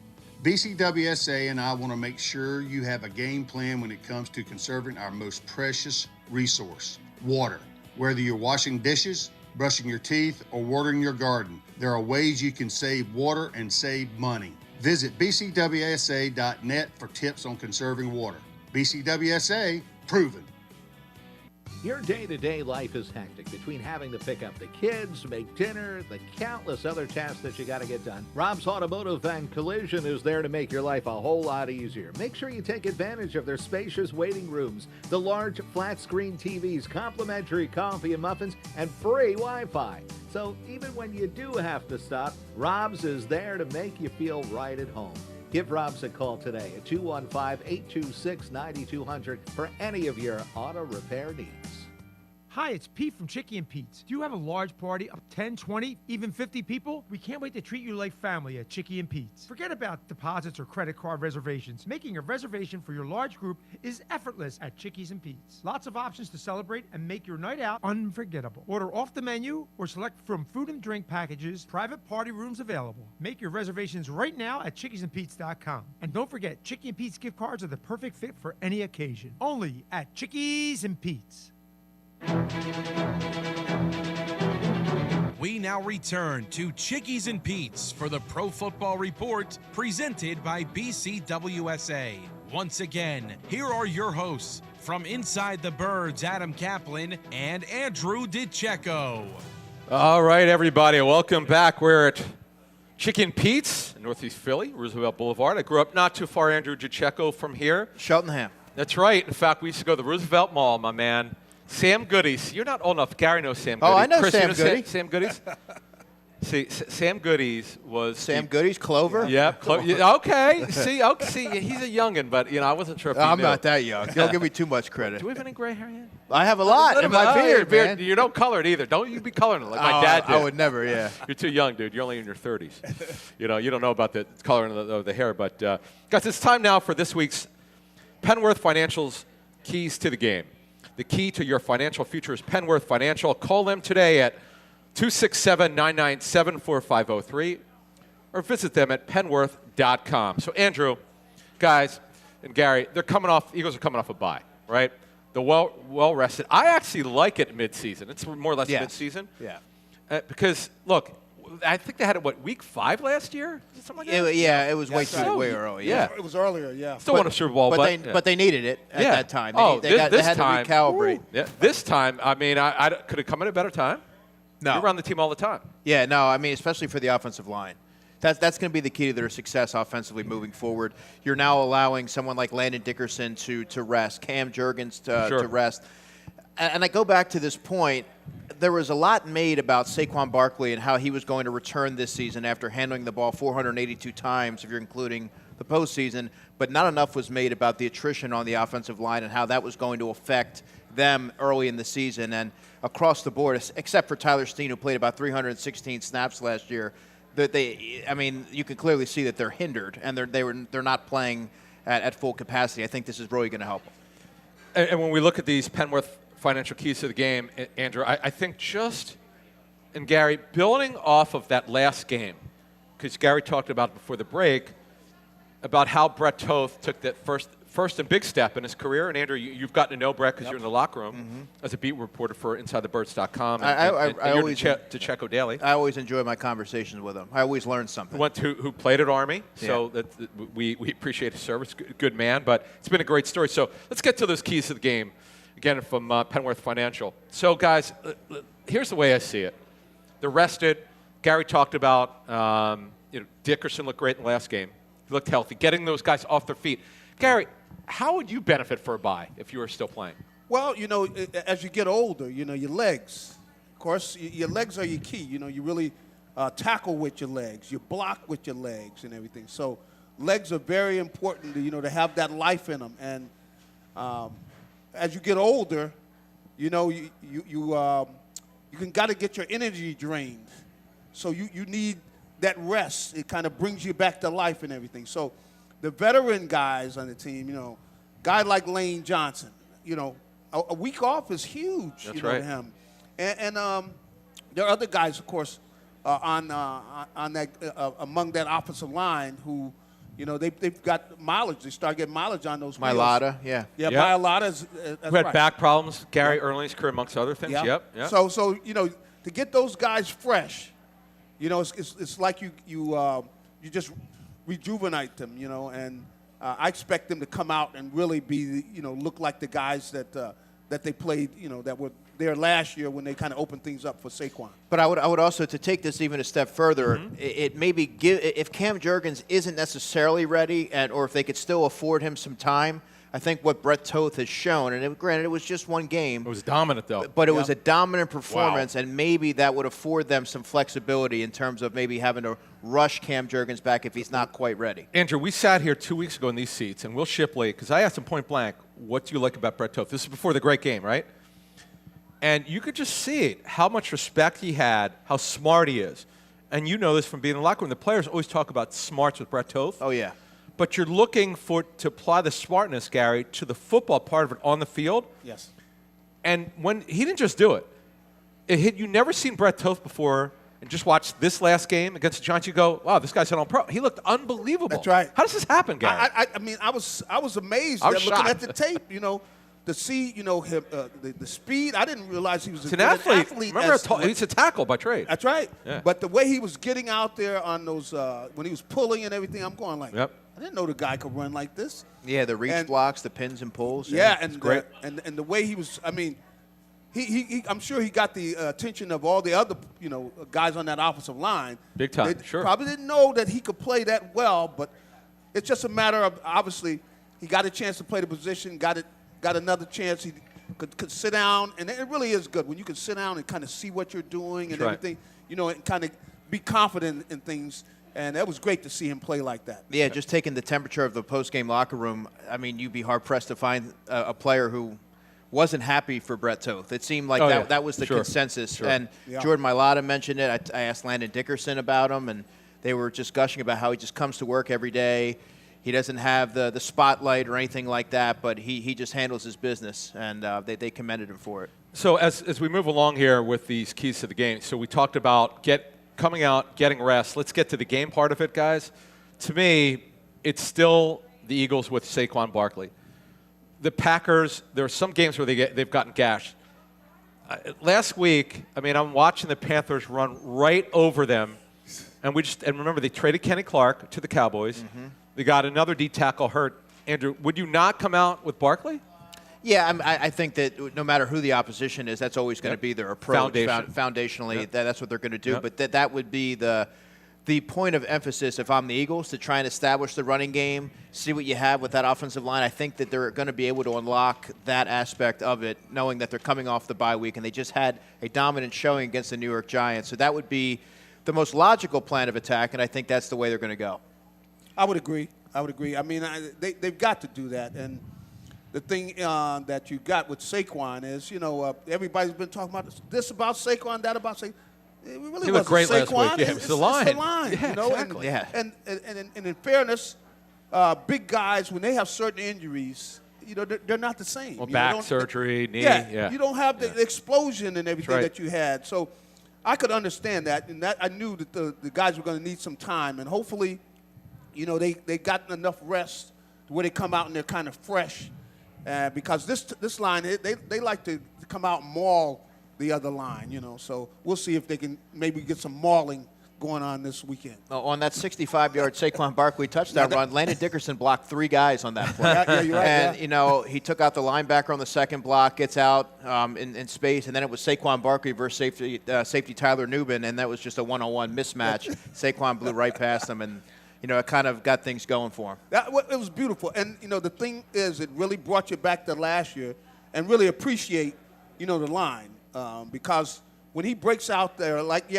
BCWSA and I want to make sure you have a game plan when it comes to conserving our most precious resource, water. Whether you're washing dishes, brushing your teeth, or watering your garden, there are ways you can save water and save money. Visit bcwsa.net for tips on conserving water. BCWSA, proven. Your day-to-day life is hectic between having to pick up the kids, make dinner, the countless other tasks that you got to get done. Rob's Automotive and Collision is there to make your life a whole lot easier. Make sure you take advantage of their spacious waiting rooms, the large flat-screen TVs, complimentary coffee and muffins, and free Wi-Fi. So even when you do have to stop, Rob's is there to make you feel right at home. Give Rob's a call today at 215-826-9200 for any of your auto repair needs. Hi, it's Pete from Chicky and Pete's. Do you have a large party of 10, 20, even 50 people? We can't wait to treat you like family at Chicky and Pete's. Forget about deposits or credit card reservations. Making a reservation for your large group is effortless at Chickies and Pete's. Lots of options to celebrate and make your night out unforgettable. Order off the menu or select from food and drink packages, private party rooms available. Make your reservations right now at chickiesandpete's.com. And don't forget, Chicky and Pete's gift cards are the perfect fit for any occasion. Only at Chickies and Pete's. We now return to Chickies and Pete's for the Pro Football Report presented by BCWSA. Once again, here are your hosts from Inside the Birds, Adam Caplan and Andrew DiCecco. All right, everybody, welcome back. We're at Chicken Pete's in Northeast Philly, Roosevelt Boulevard. I grew up not too far, Andrew DiCecco, from here. Cheltenham. That's right. In fact, we used to go to the Roosevelt Mall, my man. Sam Goody's. You're not old enough. Gary knows Sam Goody. Oh, I know Chris, Sam you know Goody. Sam Goody's? See, Sam Goody's was... Sam Goody's? Clover? Yeah. Okay. See, he's a youngin', but, I wasn't sure if I'm not that young. Don't give me too much credit. Do we have any gray hair yet? I have a lot in my beard, man. You don't color it either. Don't you be coloring it like my dad did. I would never, yeah. You're too young, dude. You're only in your 30s. You don't know about the coloring of the hair. But, guys, it's time now for this week's Penworth Financial's Keys to the Game. The key to your financial future is Penworth Financial. Call them today at 267-997-4503 or visit them at penworth.com. So, Andrew, guys, and Gary, Eagles are coming off a bye, right? They're well rested. I actually like it mid-season. It's more or less mid-season. Yeah. Because, look, I think they had it, week 5 last year? Something like that? It was way early. Yeah. It was earlier, yeah. Still won a Super Bowl, but they needed it at that time. They had to recalibrate. Yeah, this time, I could have come at a better time. No. You're around the team all the time. Yeah, no, especially for the offensive line. That's going to be the key to their success offensively moving forward. You're now allowing someone like Landon Dickerson to rest, Cam Jurgens to rest. And I go back to this point. There was a lot made about Saquon Barkley and how he was going to return this season after handling the ball 482 times, if you're including the postseason, but not enough was made about the attrition on the offensive line and how that was going to affect them early in the season. And across the board, except for Tyler Steen, who played about 316 snaps last year, you can clearly see that they're hindered and they're not playing at full capacity. I think this is really going to help them. And when we look at these Penworth financial keys to the game, Andrew, I think just And Gary, building off of that last game, because Gary talked about before the break, about how Brett Toth took that first and big step in his career. And Andrew, you've gotten to know Brett because you're in the locker room as a beat reporter for InsideTheBirds.com. And you're DiCecco Daily. I always enjoy my conversations with him. I always learn something. Who played at Army, so we appreciate his service. Good man, but it's been a great story. So let's get to those keys to the game, again from Penworth Financial. So guys, here's the way I see it. They're rested. Gary talked about Dickerson looked great in the last game. He looked healthy, getting those guys off their feet. Gary, how would you benefit for a bye if you were still playing? Well, as you get older, your legs. Of course, your legs are your key. You really tackle with your legs. You block with your legs and everything. So legs are very important to have that life in them. And as you get older, you got to get your energy drained. So you need that rest. It kind of brings you back to life and everything. So the veteran guys on the team, guy like Lane Johnson, a week off is huge. That's right. To him. And there are other guys, of course, on that among that offensive line who, they've got mileage. They start getting mileage on those. Mailata, yeah, Mailata. Who had back problems, Gary, early in his career, amongst other things. Yep. So to get those guys fresh, it's like you just rejuvenate them, and I expect them to come out and really be, look like the guys that they played, that were there last year when they kind of opened things up for Saquon. But I would also, to take this even a step further, it maybe if Cam Jurgens isn't necessarily ready, or if they could still afford him some time. I think what Brett Toth has shown, and granted it was just one game. It was dominant, though. But it was a dominant performance, and maybe that would afford them some flexibility in terms of maybe having to rush Cam Jurgens back if he's not quite ready. Andrew, we sat here 2 weeks ago in these seats, and Will Shipley, because I asked him point blank, what do you like about Brett Toth? This is before the great game, right? And you could just see it, how much respect he had, how smart he is. And you know this from being in the locker room. The players always talk about smarts with Brett Toth. Oh, yeah. But you're looking to apply the smartness, Gary, to the football part of it on the field. Yes. And when he didn't just do it, you never seen Brett Toth before, and just watch this last game against the Giants. You go, wow, this guy's an all-pro. He looked unbelievable. That's right. How does this happen, Gary? I mean, I was amazed I was looking shocked. at the tape. To see him, the speed. I didn't realize he was an athlete. Remember, he's a tackle by trade. That's right. Yeah. But the way he was getting out there on those when he was pulling and everything, I'm going like, Yep. I didn't know the guy could run like this. Yeah, the reach blocks, the pins and pulls. Yeah, it's and great. And the way he was, I mean, he I'm sure he got the attention of all the other guys on that offensive line. Big time, They sure. Probably didn't know that he could play that well, but it's just a matter of obviously he got a chance to play the position, got another chance. He could sit down, and it really is good when you can sit down and kind of see what you're doing and everything, and kind of be confident in things. And that was great to see him play like that. Yeah, just taking the temperature of the post-game locker room, I mean, you'd be hard-pressed to find a player who wasn't happy for Brett Toth. It seemed like that was the consensus. Sure. And Jordan Mailata mentioned it. I asked Landon Dickerson about him, and they were just gushing about how he just comes to work every day. He doesn't have the spotlight or anything like that, but he just handles his business, and they commended him for it. So as we move along here with these keys to the game, so we talked about coming out, getting rest. Let's get to the game part of it, guys. To me, it's still the Eagles with Saquon Barkley. The Packers, there are some games where they've gotten gashed. Last week, I mean, I'm watching the Panthers run right over them, and remember they traded Kenny Clark to the Cowboys. Mm-hmm. They got another D tackle hurt. Andrew, would you not come out with Barkley? Yeah, I think that no matter who the opposition is, that's always going to be their approach. Foundationally, that's what they're going to do. But that would be the point of emphasis if I'm the Eagles, to try and establish the running game, see what you have with that offensive line. I think that they're going to be able to unlock that aspect of it, knowing that they're coming off the bye week, and they just had a dominant showing against the New York Giants. So that would be the most logical plan of attack, and I think that's the way they're going to go. I would agree. I mean, they've got to do that. And the thing that you got with Saquon is, everybody's been talking about this about Saquon, that about Saquon. It really wasn't great Saquon. last week. Yeah, it's the line. It's the line. Yeah, exactly. And in fairness, big guys, when they have certain injuries, they're not the same. Well, back surgery, knee. Yeah, you don't have the explosion and everything that you had. So I could understand that, and that I knew that the guys were going to need some time, and hopefully, they got enough rest to where they come out and they're kind of fresh, because this line they like to come out and maul the other line, So we'll see if they can maybe get some mauling going on this weekend. On that 65-yard Saquon Barkley touchdown run, Landon Dickerson blocked 3 guys on that play. Yeah, you're right. And, he took out the linebacker on the second block, gets out in space, and then it was Saquon Barkley versus safety Tyler Nubin, and that was just a one-on-one mismatch. Saquon blew right past him, and, it kind of got things going for him. It was beautiful. And, the thing is, it really brought you back to last year and really appreciate, the line, because – when he breaks out there,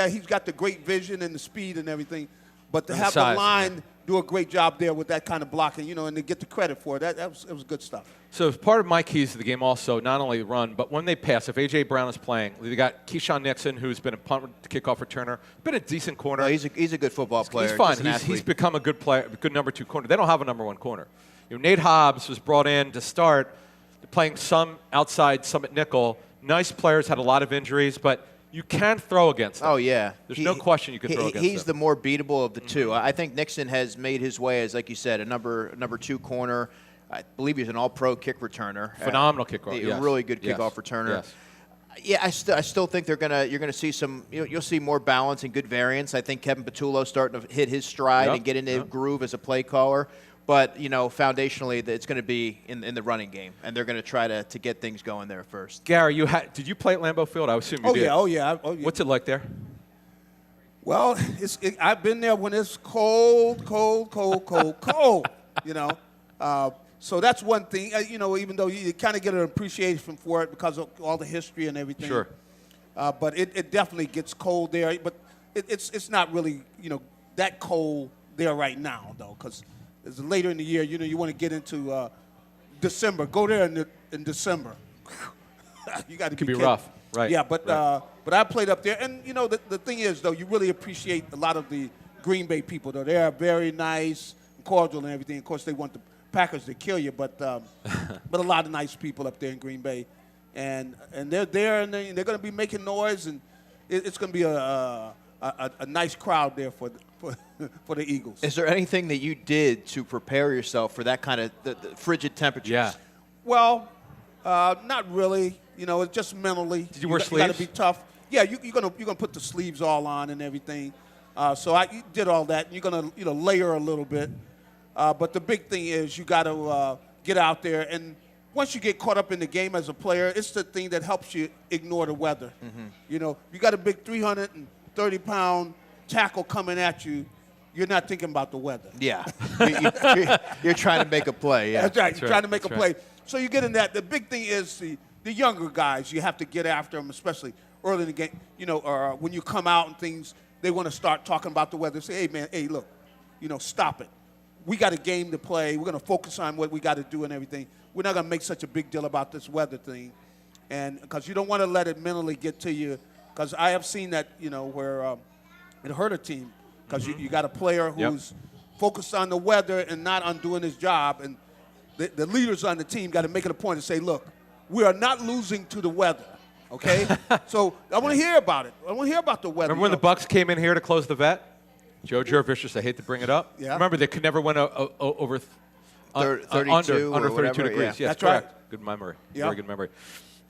he's got the great vision and the speed and everything, but to have the line do a great job there with that kind of blocking, and to get the credit for it, it was good stuff. So part of my keys to the game also, not only run, but when they pass, if A.J. Brown is playing, they got Keyshawn Nixon, who's been a punt kickoff returner, been a decent corner. No, he's a good football player. He's fun. He's become a good player, a good number 2 corner. They don't have a number 1 corner. Nate Hobbs was brought in to start, playing some outside, some at nickel. Nice players, had a lot of injuries, but you can throw against them. Oh, yeah. There's no question you can throw against them. He's the more beatable of the two. I think Nixon has made his way as, like you said, a number 2 corner. I believe he's an all-pro kick returner. Phenomenal kick returner. A really good kickoff returner. Yes. Yeah, I still think you're gonna see some. You'll see more balance and good variance. I think Kevin Patullo's starting to hit his stride and get into a groove as a play caller. But, foundationally, it's going to be in the running game, and they're going to try to get things going there first. Gary, did you play at Lambeau Field? I assume you did. Oh, yeah. What's it like there? Well, I've been there when it's cold, so that's one thing, even though you kind of get an appreciation for it because of all the history and everything. Sure. But it definitely gets cold there. But it's not really, that cold there right now, though, because it's later in the year, you want to get into December. Go there in December. You got to be It could be rough, right? Yeah, but I played up there, and the thing is, though, you really appreciate a lot of the Green Bay people, though. They are very nice, and cordial, and everything. Of course, they want the Packers to kill you, but a lot of nice people up there in Green Bay, and they're there, and they're going to be making noise, and it's going to be a nice crowd there for the Eagles. Is there anything that you did to prepare yourself for that kind of the frigid temperatures? Yeah. Well, not really. It's just mentally. Did you wear sleeves? You got to be tough. Yeah, you're gonna put the sleeves all on and everything. So I did all that. You're gonna layer a little bit. But the big thing is you got to get out there, and once you get caught up in the game as a player, it's the thing that helps you ignore the weather. Mm-hmm. You got a big 330-pound tackle coming at you. You're not thinking about the weather. Yeah, you're trying to make a play. Yeah, that's right. You're trying to make a play. So you get in that. The big thing is the younger guys. You have to get after them, especially early in the game. Or when you come out and things, they want to start talking about the weather. Say, hey man, hey look, stop it. We got a game to play. We're going to focus on what we got to do and everything. We're not going to make such a big deal about this weather thing, and because you don't want to let it mentally get to you. Because I have seen that, where it hurt a team. Because you got a player who's focused on the weather and not on doing his job. And the leaders on the team got to make it a point to say, look, we are not losing to the weather, okay? So I want to hear about it. I want to hear about the weather. Remember when the Bucks came in here to close the vet? Joe Jurevicius, I hate to bring it up. Yeah. Remember, they could never win over 32 under 32 degrees. Yeah. Yes, That's correct. right. Good memory. Yeah. Very good memory.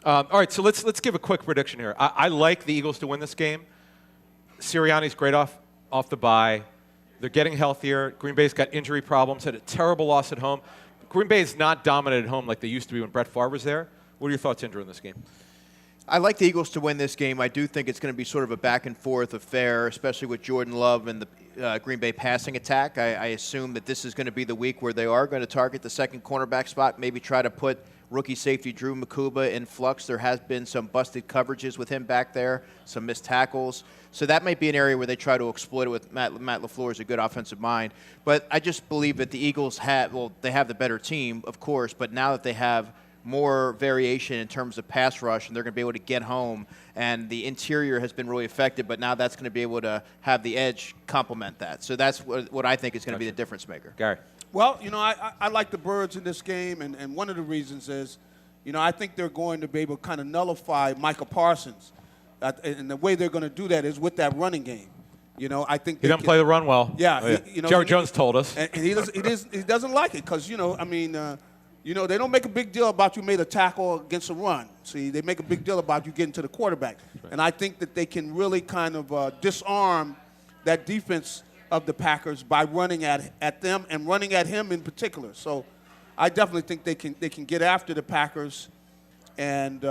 All right, so let's give a quick prediction here. I like the Eagles to win this game. Sirianni's great off the bye. They're getting healthier. Green Bay's got injury problems, had a terrible loss at home. Green Bay is not dominant at home like they used to be when Brett Favre was there. What are your thoughts, Andrew, in this game? I like the Eagles to win this game. I do think it's going to be sort of a back-and-forth affair, especially with Jordan Love and the Green Bay passing attack. I assume that this is going to be the week where they are going to target the second cornerback spot, maybe try to put rookie safety Drew Makuba in flux. There has been some busted coverages with him back there, some missed tackles. So that might be an area where they try to exploit it with Matt LaFleur is a good offensive mind. But I just believe that the Eagles they have the better team, of course, but now that they have more variation in terms of pass rush, and they're going to be able to get home. And the interior has been really effective, but now that's going to be able to have the edge complement that. So that's what I think is going to be the difference maker. Gary. Well, I like the Birds in this game, and one of the reasons is, I think they're going to be able to kind of nullify Micah Parsons. And the way they're going to do that is with that running game. You know, I think he doesn't play the run well. Yeah, oh, yeah. Jerry Jones told us, and he doesn't like it because they don't make a big deal about you made a tackle against a run. See, they make a big deal about you getting to the quarterback, right. And I think that they can really kind of disarm that defense of the Packers by running at them and running at him in particular. So, I definitely think they can get after the Packers and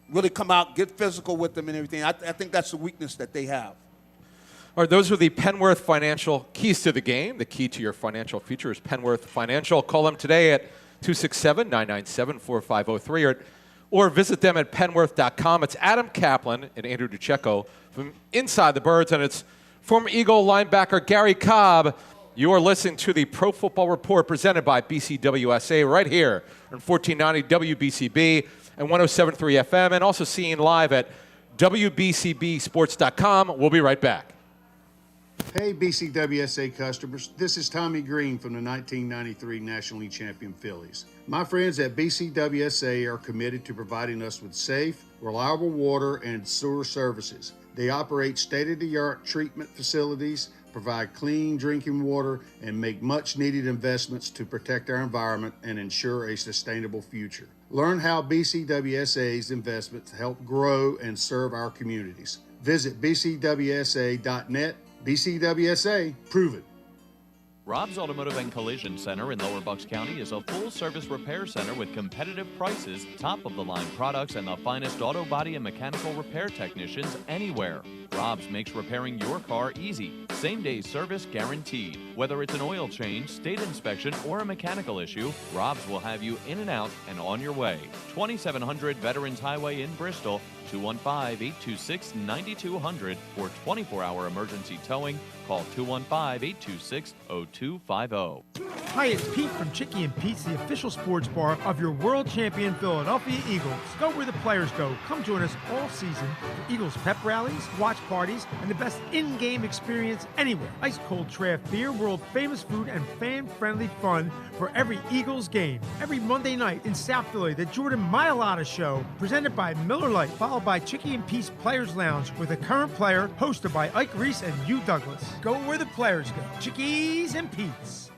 really come out, get physical with them and everything. I think that's the weakness that they have. All right, those are the Penworth Financial keys to the game. The key to your financial future is Penworth Financial. Call them today at 267-997-4503 or visit them at penworth.com. It's Adam Caplan and Andrew DiCecco from Inside the Birds, and it's former Eagle linebacker Garry Cobb. You are listening to the Pro Football Report presented by BCWSA right here on 1490 WBCB and 107.3 FM, and also seeing live at WBCBsports.com. We'll be right back. Hey, BCWSA customers, this is Tommy Green from the 1993 National League champion Phillies. My friends at BCWSA are committed to providing us with safe, reliable water and sewer services. They operate state-of-the-art treatment facilities, provide clean drinking water, and make much-needed investments to protect our environment and ensure a sustainable future. Learn how BCWSA's investments help grow and serve our communities. Visit bcwsa.net. BCWSA, prove it. Rob's Automotive and Collision Center in Lower Bucks County is a full-service repair center with competitive prices, top-of-the-line products, and the finest auto body and mechanical repair technicians anywhere. Rob's makes repairing your car easy. Same-day service guaranteed. Whether it's an oil change, state inspection, or a mechanical issue, Rob's will have you in and out and on your way. 2700 Veterans Highway in Bristol, 215-826-9200 for 24-hour emergency towing. Call 215-826-0250. Hi, it's Pete from Chicky and Pete's, the official sports bar of your world champion Philadelphia Eagles. Go where the players go. Come join us all season for Eagles pep rallies, watch parties, and the best in-game experience anywhere. Ice cold draft beer, world famous food, and fan-friendly fun for every Eagles game. Every Monday night in South Philly, the Jordan Mailata Show, presented by Miller Lite, followed by Chicky and Pete's Players Lounge with a current player, hosted by Ike Reese and Hugh Douglas. Go where the players go. Chickies and Pete's.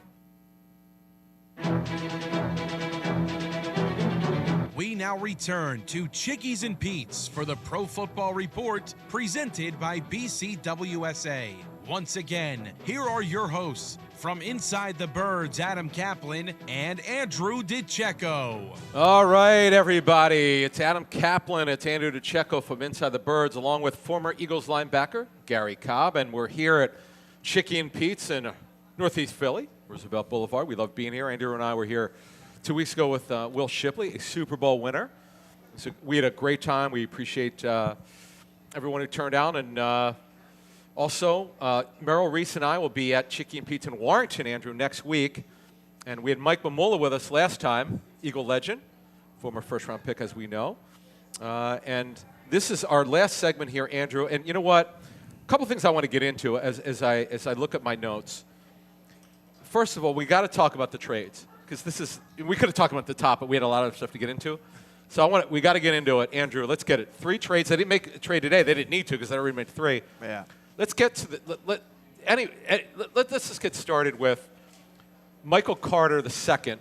We now return to Chickies and Pete's for the Pro Football Report presented by BCWSA. Once again, here are your hosts from Inside the Birds, Adam Caplan and Andrew DiCecco. All right, everybody. It's Adam Caplan. It's Andrew DiCecco from Inside the Birds, along with former Eagles linebacker Garry Cobb. And we're here at Chicky and Pete's in Northeast Philly, Roosevelt Boulevard. We love being here. Andrew and I were here 2 weeks ago with Will Shipley, a Super Bowl winner. So we had a great time. We appreciate everyone who turned out. And also, Merrill Reese and I will be at Chicky and Pete's in Warrington, Andrew, next week. And we had Mike Mamula with us last time, Eagle legend, former first-round pick, as we know. And this is our last segment here, Andrew. And you know what? A couple things I want to get into as I look at my notes. First of all, we got to talk about the trades, because we could have talked about the top, but we had a lot of stuff to get into. So we got to get into it. Andrew, let's get it. 3 trades. They didn't make a trade today. They didn't need to because they already made 3. Yeah. Let's get to let's just get started with Michael Carter II.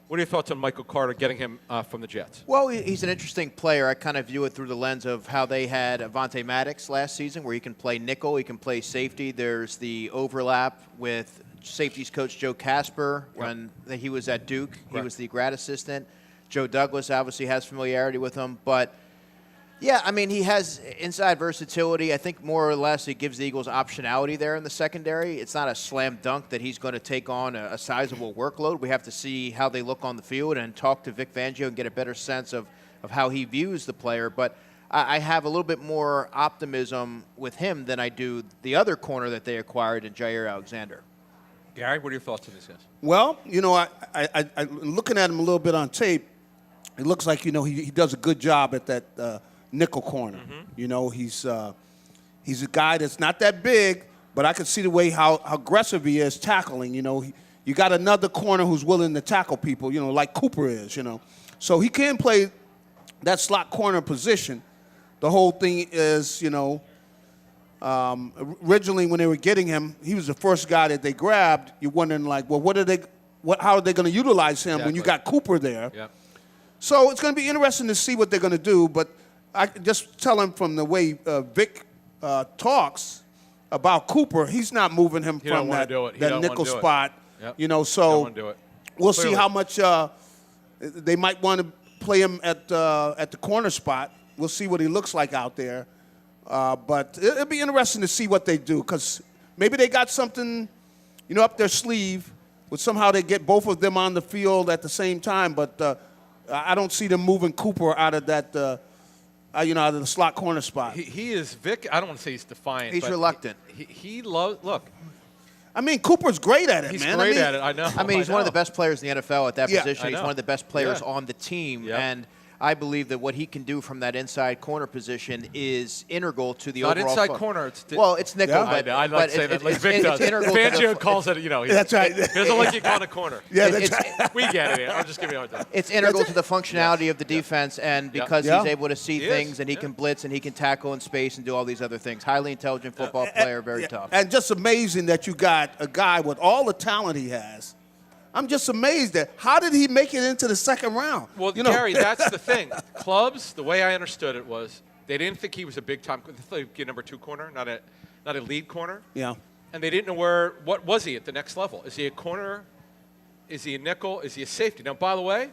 What are your thoughts on Michael Carter, getting him from the Jets? Well, he's an interesting player. I kind of view it through the lens of how they had Avonte Maddox last season, where he can play nickel, he can play safety. There's the overlap with safeties coach Joe Casper when he was at Duke. He was the grad assistant. Joe Douglas obviously has familiarity with him. But, yeah, I mean, he has inside versatility. I think more or less it gives the Eagles optionality there in the secondary. It's not a slam dunk that he's going to take on a sizable workload. We have to see how they look on the field and talk to Vic Fangio and get a better sense of how he views the player. But I have a little bit more optimism with him than I do the other corner that they acquired in Jair Alexander. Gary, what are your thoughts on this guy? Well, you know, I looking at him a little bit on tape, it looks like, you know, he does a good job at that nickel corner. Mm-hmm. You know, he's a guy that's not that big, but I can see the way how aggressive he is tackling. You know, you got another corner who's willing to tackle people, you know, like Cooper is, you know. So he can play that slot corner position. the whole thing is, originally when they were getting him, he was the first guy that they grabbed. You're wondering, like, well, how are they going to utilize him when you got Cooper there? Yeah. So it's going to be interesting to see what they're going to do. But I just tell him from the way Vic talks about Cooper, he's not moving him from that nickel spot. Yep. So we'll see how much they might want to play him at the corner spot. We'll see what he looks like out there. But it'll be interesting to see what they do, because maybe they got something, up their sleeve. But somehow they get both of them on the field at the same time. But I don't see them moving Cooper out of that, out of the slot corner spot. He is Vic. I don't want to say he's defiant. He's reluctant. He loves. Look. I mean, Cooper's great at it, he's man. He's great at it. I know. He's one of the best players in the NFL at that position. He's one of the best players Yeah. on the team, Yeah. and I believe that what he can do from that inside corner position is integral to the Not overall. inside corner. It's nickel, Yeah. but I like saying that like Vic does. It's integral. Fangio calls it. That's right. He doesn't like you calling a corner. Yeah, that's right. We get it. I'm just giving you a hard time. It's integral to the functionality of the defense, and because he's able to see He things is. and he can blitz and he can tackle in space and do all these other things. Highly intelligent football player, very tough. And just amazing that you got a guy with all the talent he has. I'm just amazed at how did he make it into the second round? Well, Gary, that's the thing. Clubs, the way I understood it was, they didn't think he was a big-time. They thought he'd get number 2 corner, not a lead corner. Yeah. And they didn't know what was he at the next level? Is he a corner? Is he a nickel? Is he a safety? Now, by the way,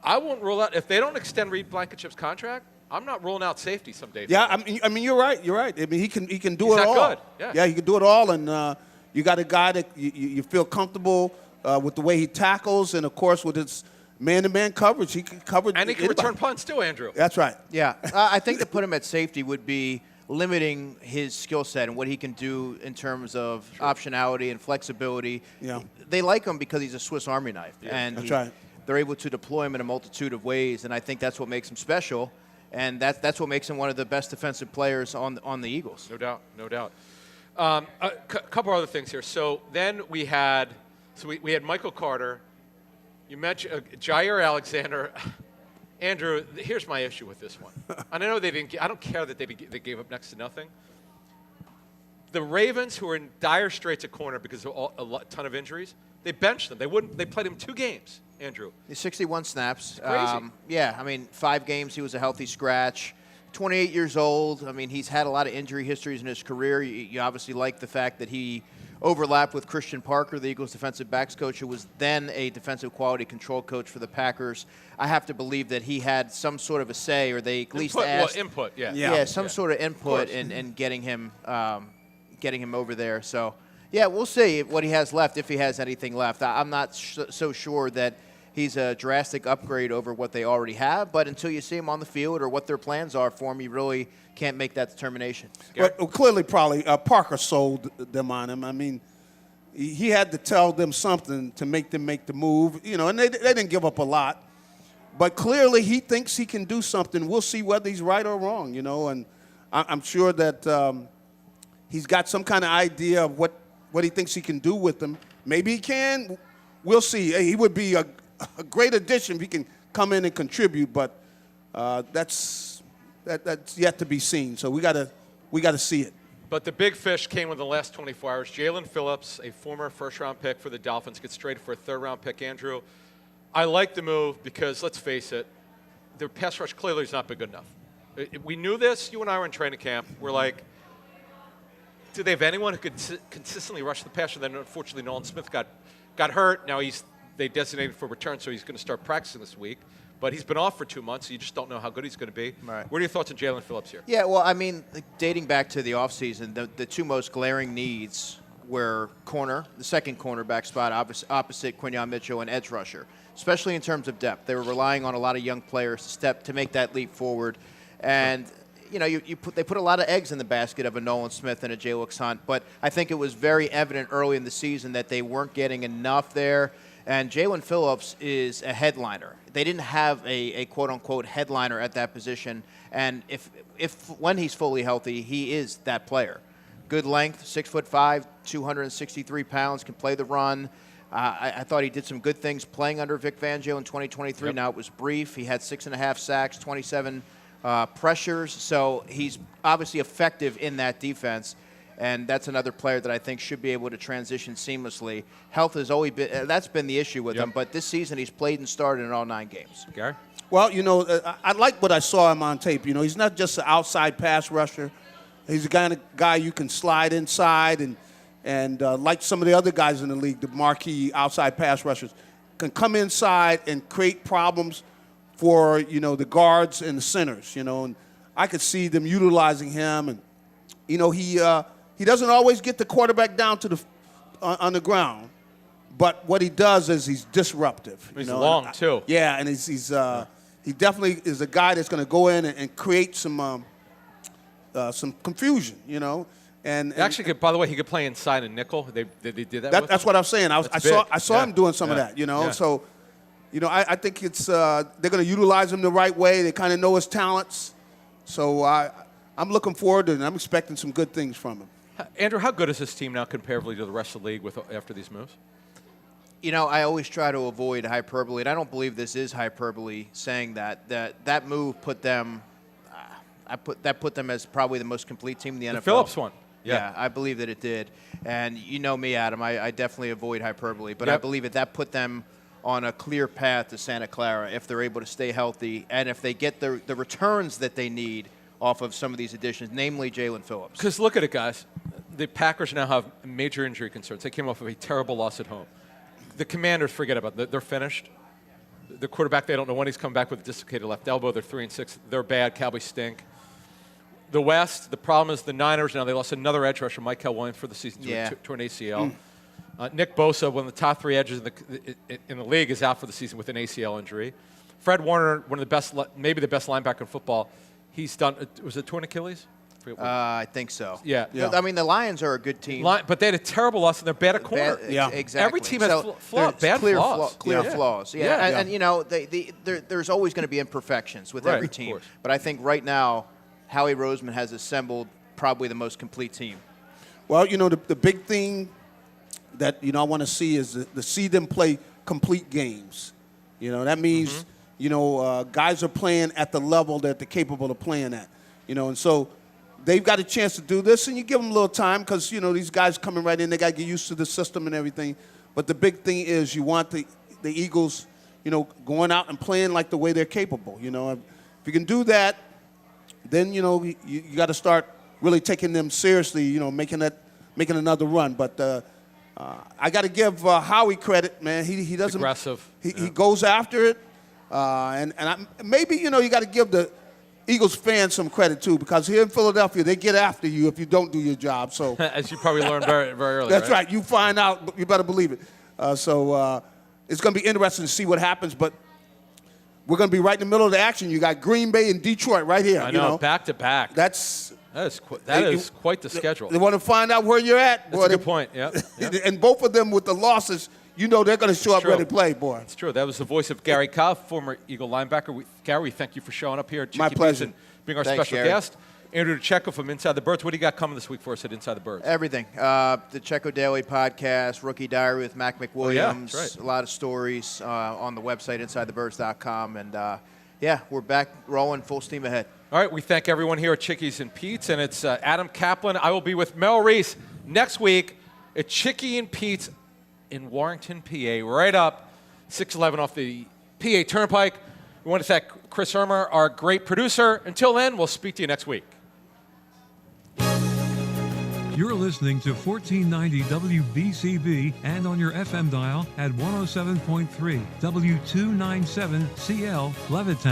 I won't rule out, if they don't extend Reed Blankenship's contract, I'm not ruling out safety someday. Yeah, I mean, you're right. You're right. I mean, he can do He's it that all. good. Yeah, he can do it all, and you got a guy that you feel comfortable with the way he tackles, and of course with his man-to-man coverage, he can cover. And he can return punts too, Andrew. That's right. Yeah, I think to put him at safety would be limiting his skill set and what he can do in terms of optionality and flexibility. Yeah. They like him because he's a Swiss Army knife, and That's right. they're able to deploy him in a multitude of ways, and I think that's what makes him special, and that's what makes him one of the best defensive players on the Eagles. No doubt, no doubt. A couple other things here. So then we had Michael Carter. You mentioned Jair Alexander. Andrew, here's my issue with this one. And I know they didn't. I don't care that they gave up next to nothing. The Ravens, who are in dire straits at corner because of a ton of injuries, they benched them. They played him 2 games. Andrew. 61 snaps. Crazy. 5 games he was a healthy scratch. 28 years old. I mean, he's had a lot of injury histories in his career. You obviously like the fact that he overlapped with Christian Parker, the Eagles defensive backs coach, who was then a defensive quality control coach for the Packers. I have to believe that he had some sort of a say, or they at least asked. Input, yeah. Yeah, some sort of input in getting him over there. So, yeah, we'll see what he has left, if he has anything left. I'm not so sure that he's a drastic upgrade over what they already have, but until you see him on the field or what their plans are for him, you really can't make that determination. But clearly, probably Parker sold them on him. I mean, he had to tell them something to make them make the move, and they didn't give up a lot. But clearly, he thinks he can do something. We'll see whether he's right or wrong, and I'm sure that he's got some kind of idea of what he thinks he can do with them. Maybe he can. We'll see. He would be a great addition if he can come in and contribute, but that's yet to be seen. So we got to see it. But the big fish came in the last 24 hours. Jalen Phillips, a former first-round pick for the Dolphins, gets traded for a third-round pick. Andrew, I like the move because, let's face it, their pass rush clearly is not been good enough. We knew this. You and I were in training camp. We're like, do they have anyone who could consistently rush the passer? Then, unfortunately, Nolan Smith got hurt. Now they designated for return, so he's going to start practicing this week. But he's been off for 2 months, so you just don't know how good he's going to be. Right. What are your thoughts on Jalen Phillips here? Yeah, well, I mean, dating back to the offseason, the 2 most glaring needs were corner, the second cornerback spot opposite Quinyon Mitchell, and edge rusher, especially in terms of depth. They were relying on a lot of young players to make that leap forward. And, they put a lot of eggs in the basket of a Nolan Smith and a Jalix Hunt, but I think it was very evident early in the season that they weren't getting enough there. And Jalen Phillips is a headliner. They didn't have a quote-unquote headliner at that position. And if when he's fully healthy, he is that player. Good length, 6'5", 263 pounds, can play the run. I thought he did some good things playing under Vic Fangio in 2023. Yep. Now it was brief. He had 6.5 sacks, 27 pressures. So he's obviously effective in that defense. And that's another player that I think should be able to transition seamlessly. Health has always been that's been the issue with him. But this season he's played and started in all 9 games. Gary? Well, I like what I saw him on tape. He's not just an outside pass rusher. He's the kind of guy you can slide inside and like some of the other guys in the league, the marquee outside pass rushers, can come inside and create problems for, the guards and the centers, and I could see them utilizing him. And, he doesn't always get the quarterback down to on the ground, but what he does is he's disruptive. He's long, too. Yeah, and he definitely is a guy that's going to go in and create some confusion, And actually, by the way, he could play inside and nickel. They did that. That's what I'm saying. I saw him doing some of that. Yeah. So, I think it's they're going to utilize him the right way. They kind of know his talents. So I'm looking forward to it, and I'm expecting some good things from him. Andrew, how good is this team now comparatively to the rest of the league after these moves? I always try to avoid hyperbole, and I don't believe this is hyperbole saying that move put them. Put them as probably the most complete team in the NFL. The Phillips one. Yeah, I believe that it did. And you know me, Adam. I definitely avoid hyperbole, but I believe that put them on a clear path to Santa Clara if they're able to stay healthy and if they get the returns that they need off of some of these additions, namely Jalen Phillips. Because look at it, guys. The Packers now have major injury concerns. They came off of a terrible loss at home. The Commanders, forget about it. They're finished. The quarterback, they don't know when he's coming back with a dislocated left elbow. They're 3-6. They're bad. Cowboys stink. The West, the problem is the Niners. Now they lost another edge rusher, Michael Williams, for the season to an ACL. Nick Bosa, one of the top 3 edges in the league, is out for the season with an ACL injury. Fred Warner, one of the best, maybe the best linebacker in football. He's done. Was it torn Achilles? I think so. Yeah. I mean, the Lions are a good team. But they had a terrible loss, and they're bad at corner. Exactly. Every team has bad flaws. Clear flaws. Yeah. And there's always going to be imperfections with every team. But I think right now, Howie Roseman has assembled probably the most complete team. Well, the big thing that, I want to see is to see them play complete games. That means, guys are playing at the level that they're capable of playing at. And so they've got a chance to do this, and you give them a little time because, these guys coming right in, they got to get used to the system and everything. But the big thing is you want the Eagles, going out and playing like the way they're capable. If you can do that, then, you got to start really taking them seriously, making another run. But I got to give Howie credit, man. He doesn't. Aggressive. He goes after it. Maybe, you got to give the Eagles fans some credit, too, because here in Philadelphia, they get after you if you don't do your job. So as you probably learned very, very early. That's right. You find out, but you better believe it. So it's going to be interesting to see what happens. But we're going to be right in the middle of the action. You got Green Bay and Detroit right here. I know, back to back. That is quite the schedule. They want to find out where you're at. That's a good point, yeah. And both of them with the losses, they're going to show up ready to play, boy. It's true. That was the voice of Garry Cobb, former Eagle linebacker. Gary, thank you for showing up here at My pleasure. And being our special guest. Andrew DiCecco from Inside the Birds. What do you got coming this week for us at Inside the Birds? Everything. The DiCecco Daily Podcast, Rookie Diary with Mac McWilliams. That's right. A lot of stories on the website, InsideTheBirds.com. And, we're back rolling full steam ahead. All right, we thank everyone here at Chickies and Pete's, and it's Adam Caplan. I will be with Mel Reese next week at Chickie and Pete's in Warrington, PA, right up 611 off the PA Turnpike. We want to thank Chris Hermer, our great producer. Until then, we'll speak to you next week. You're listening to 1490 WBCB and on your FM dial at 107.3 W297CL Levittown.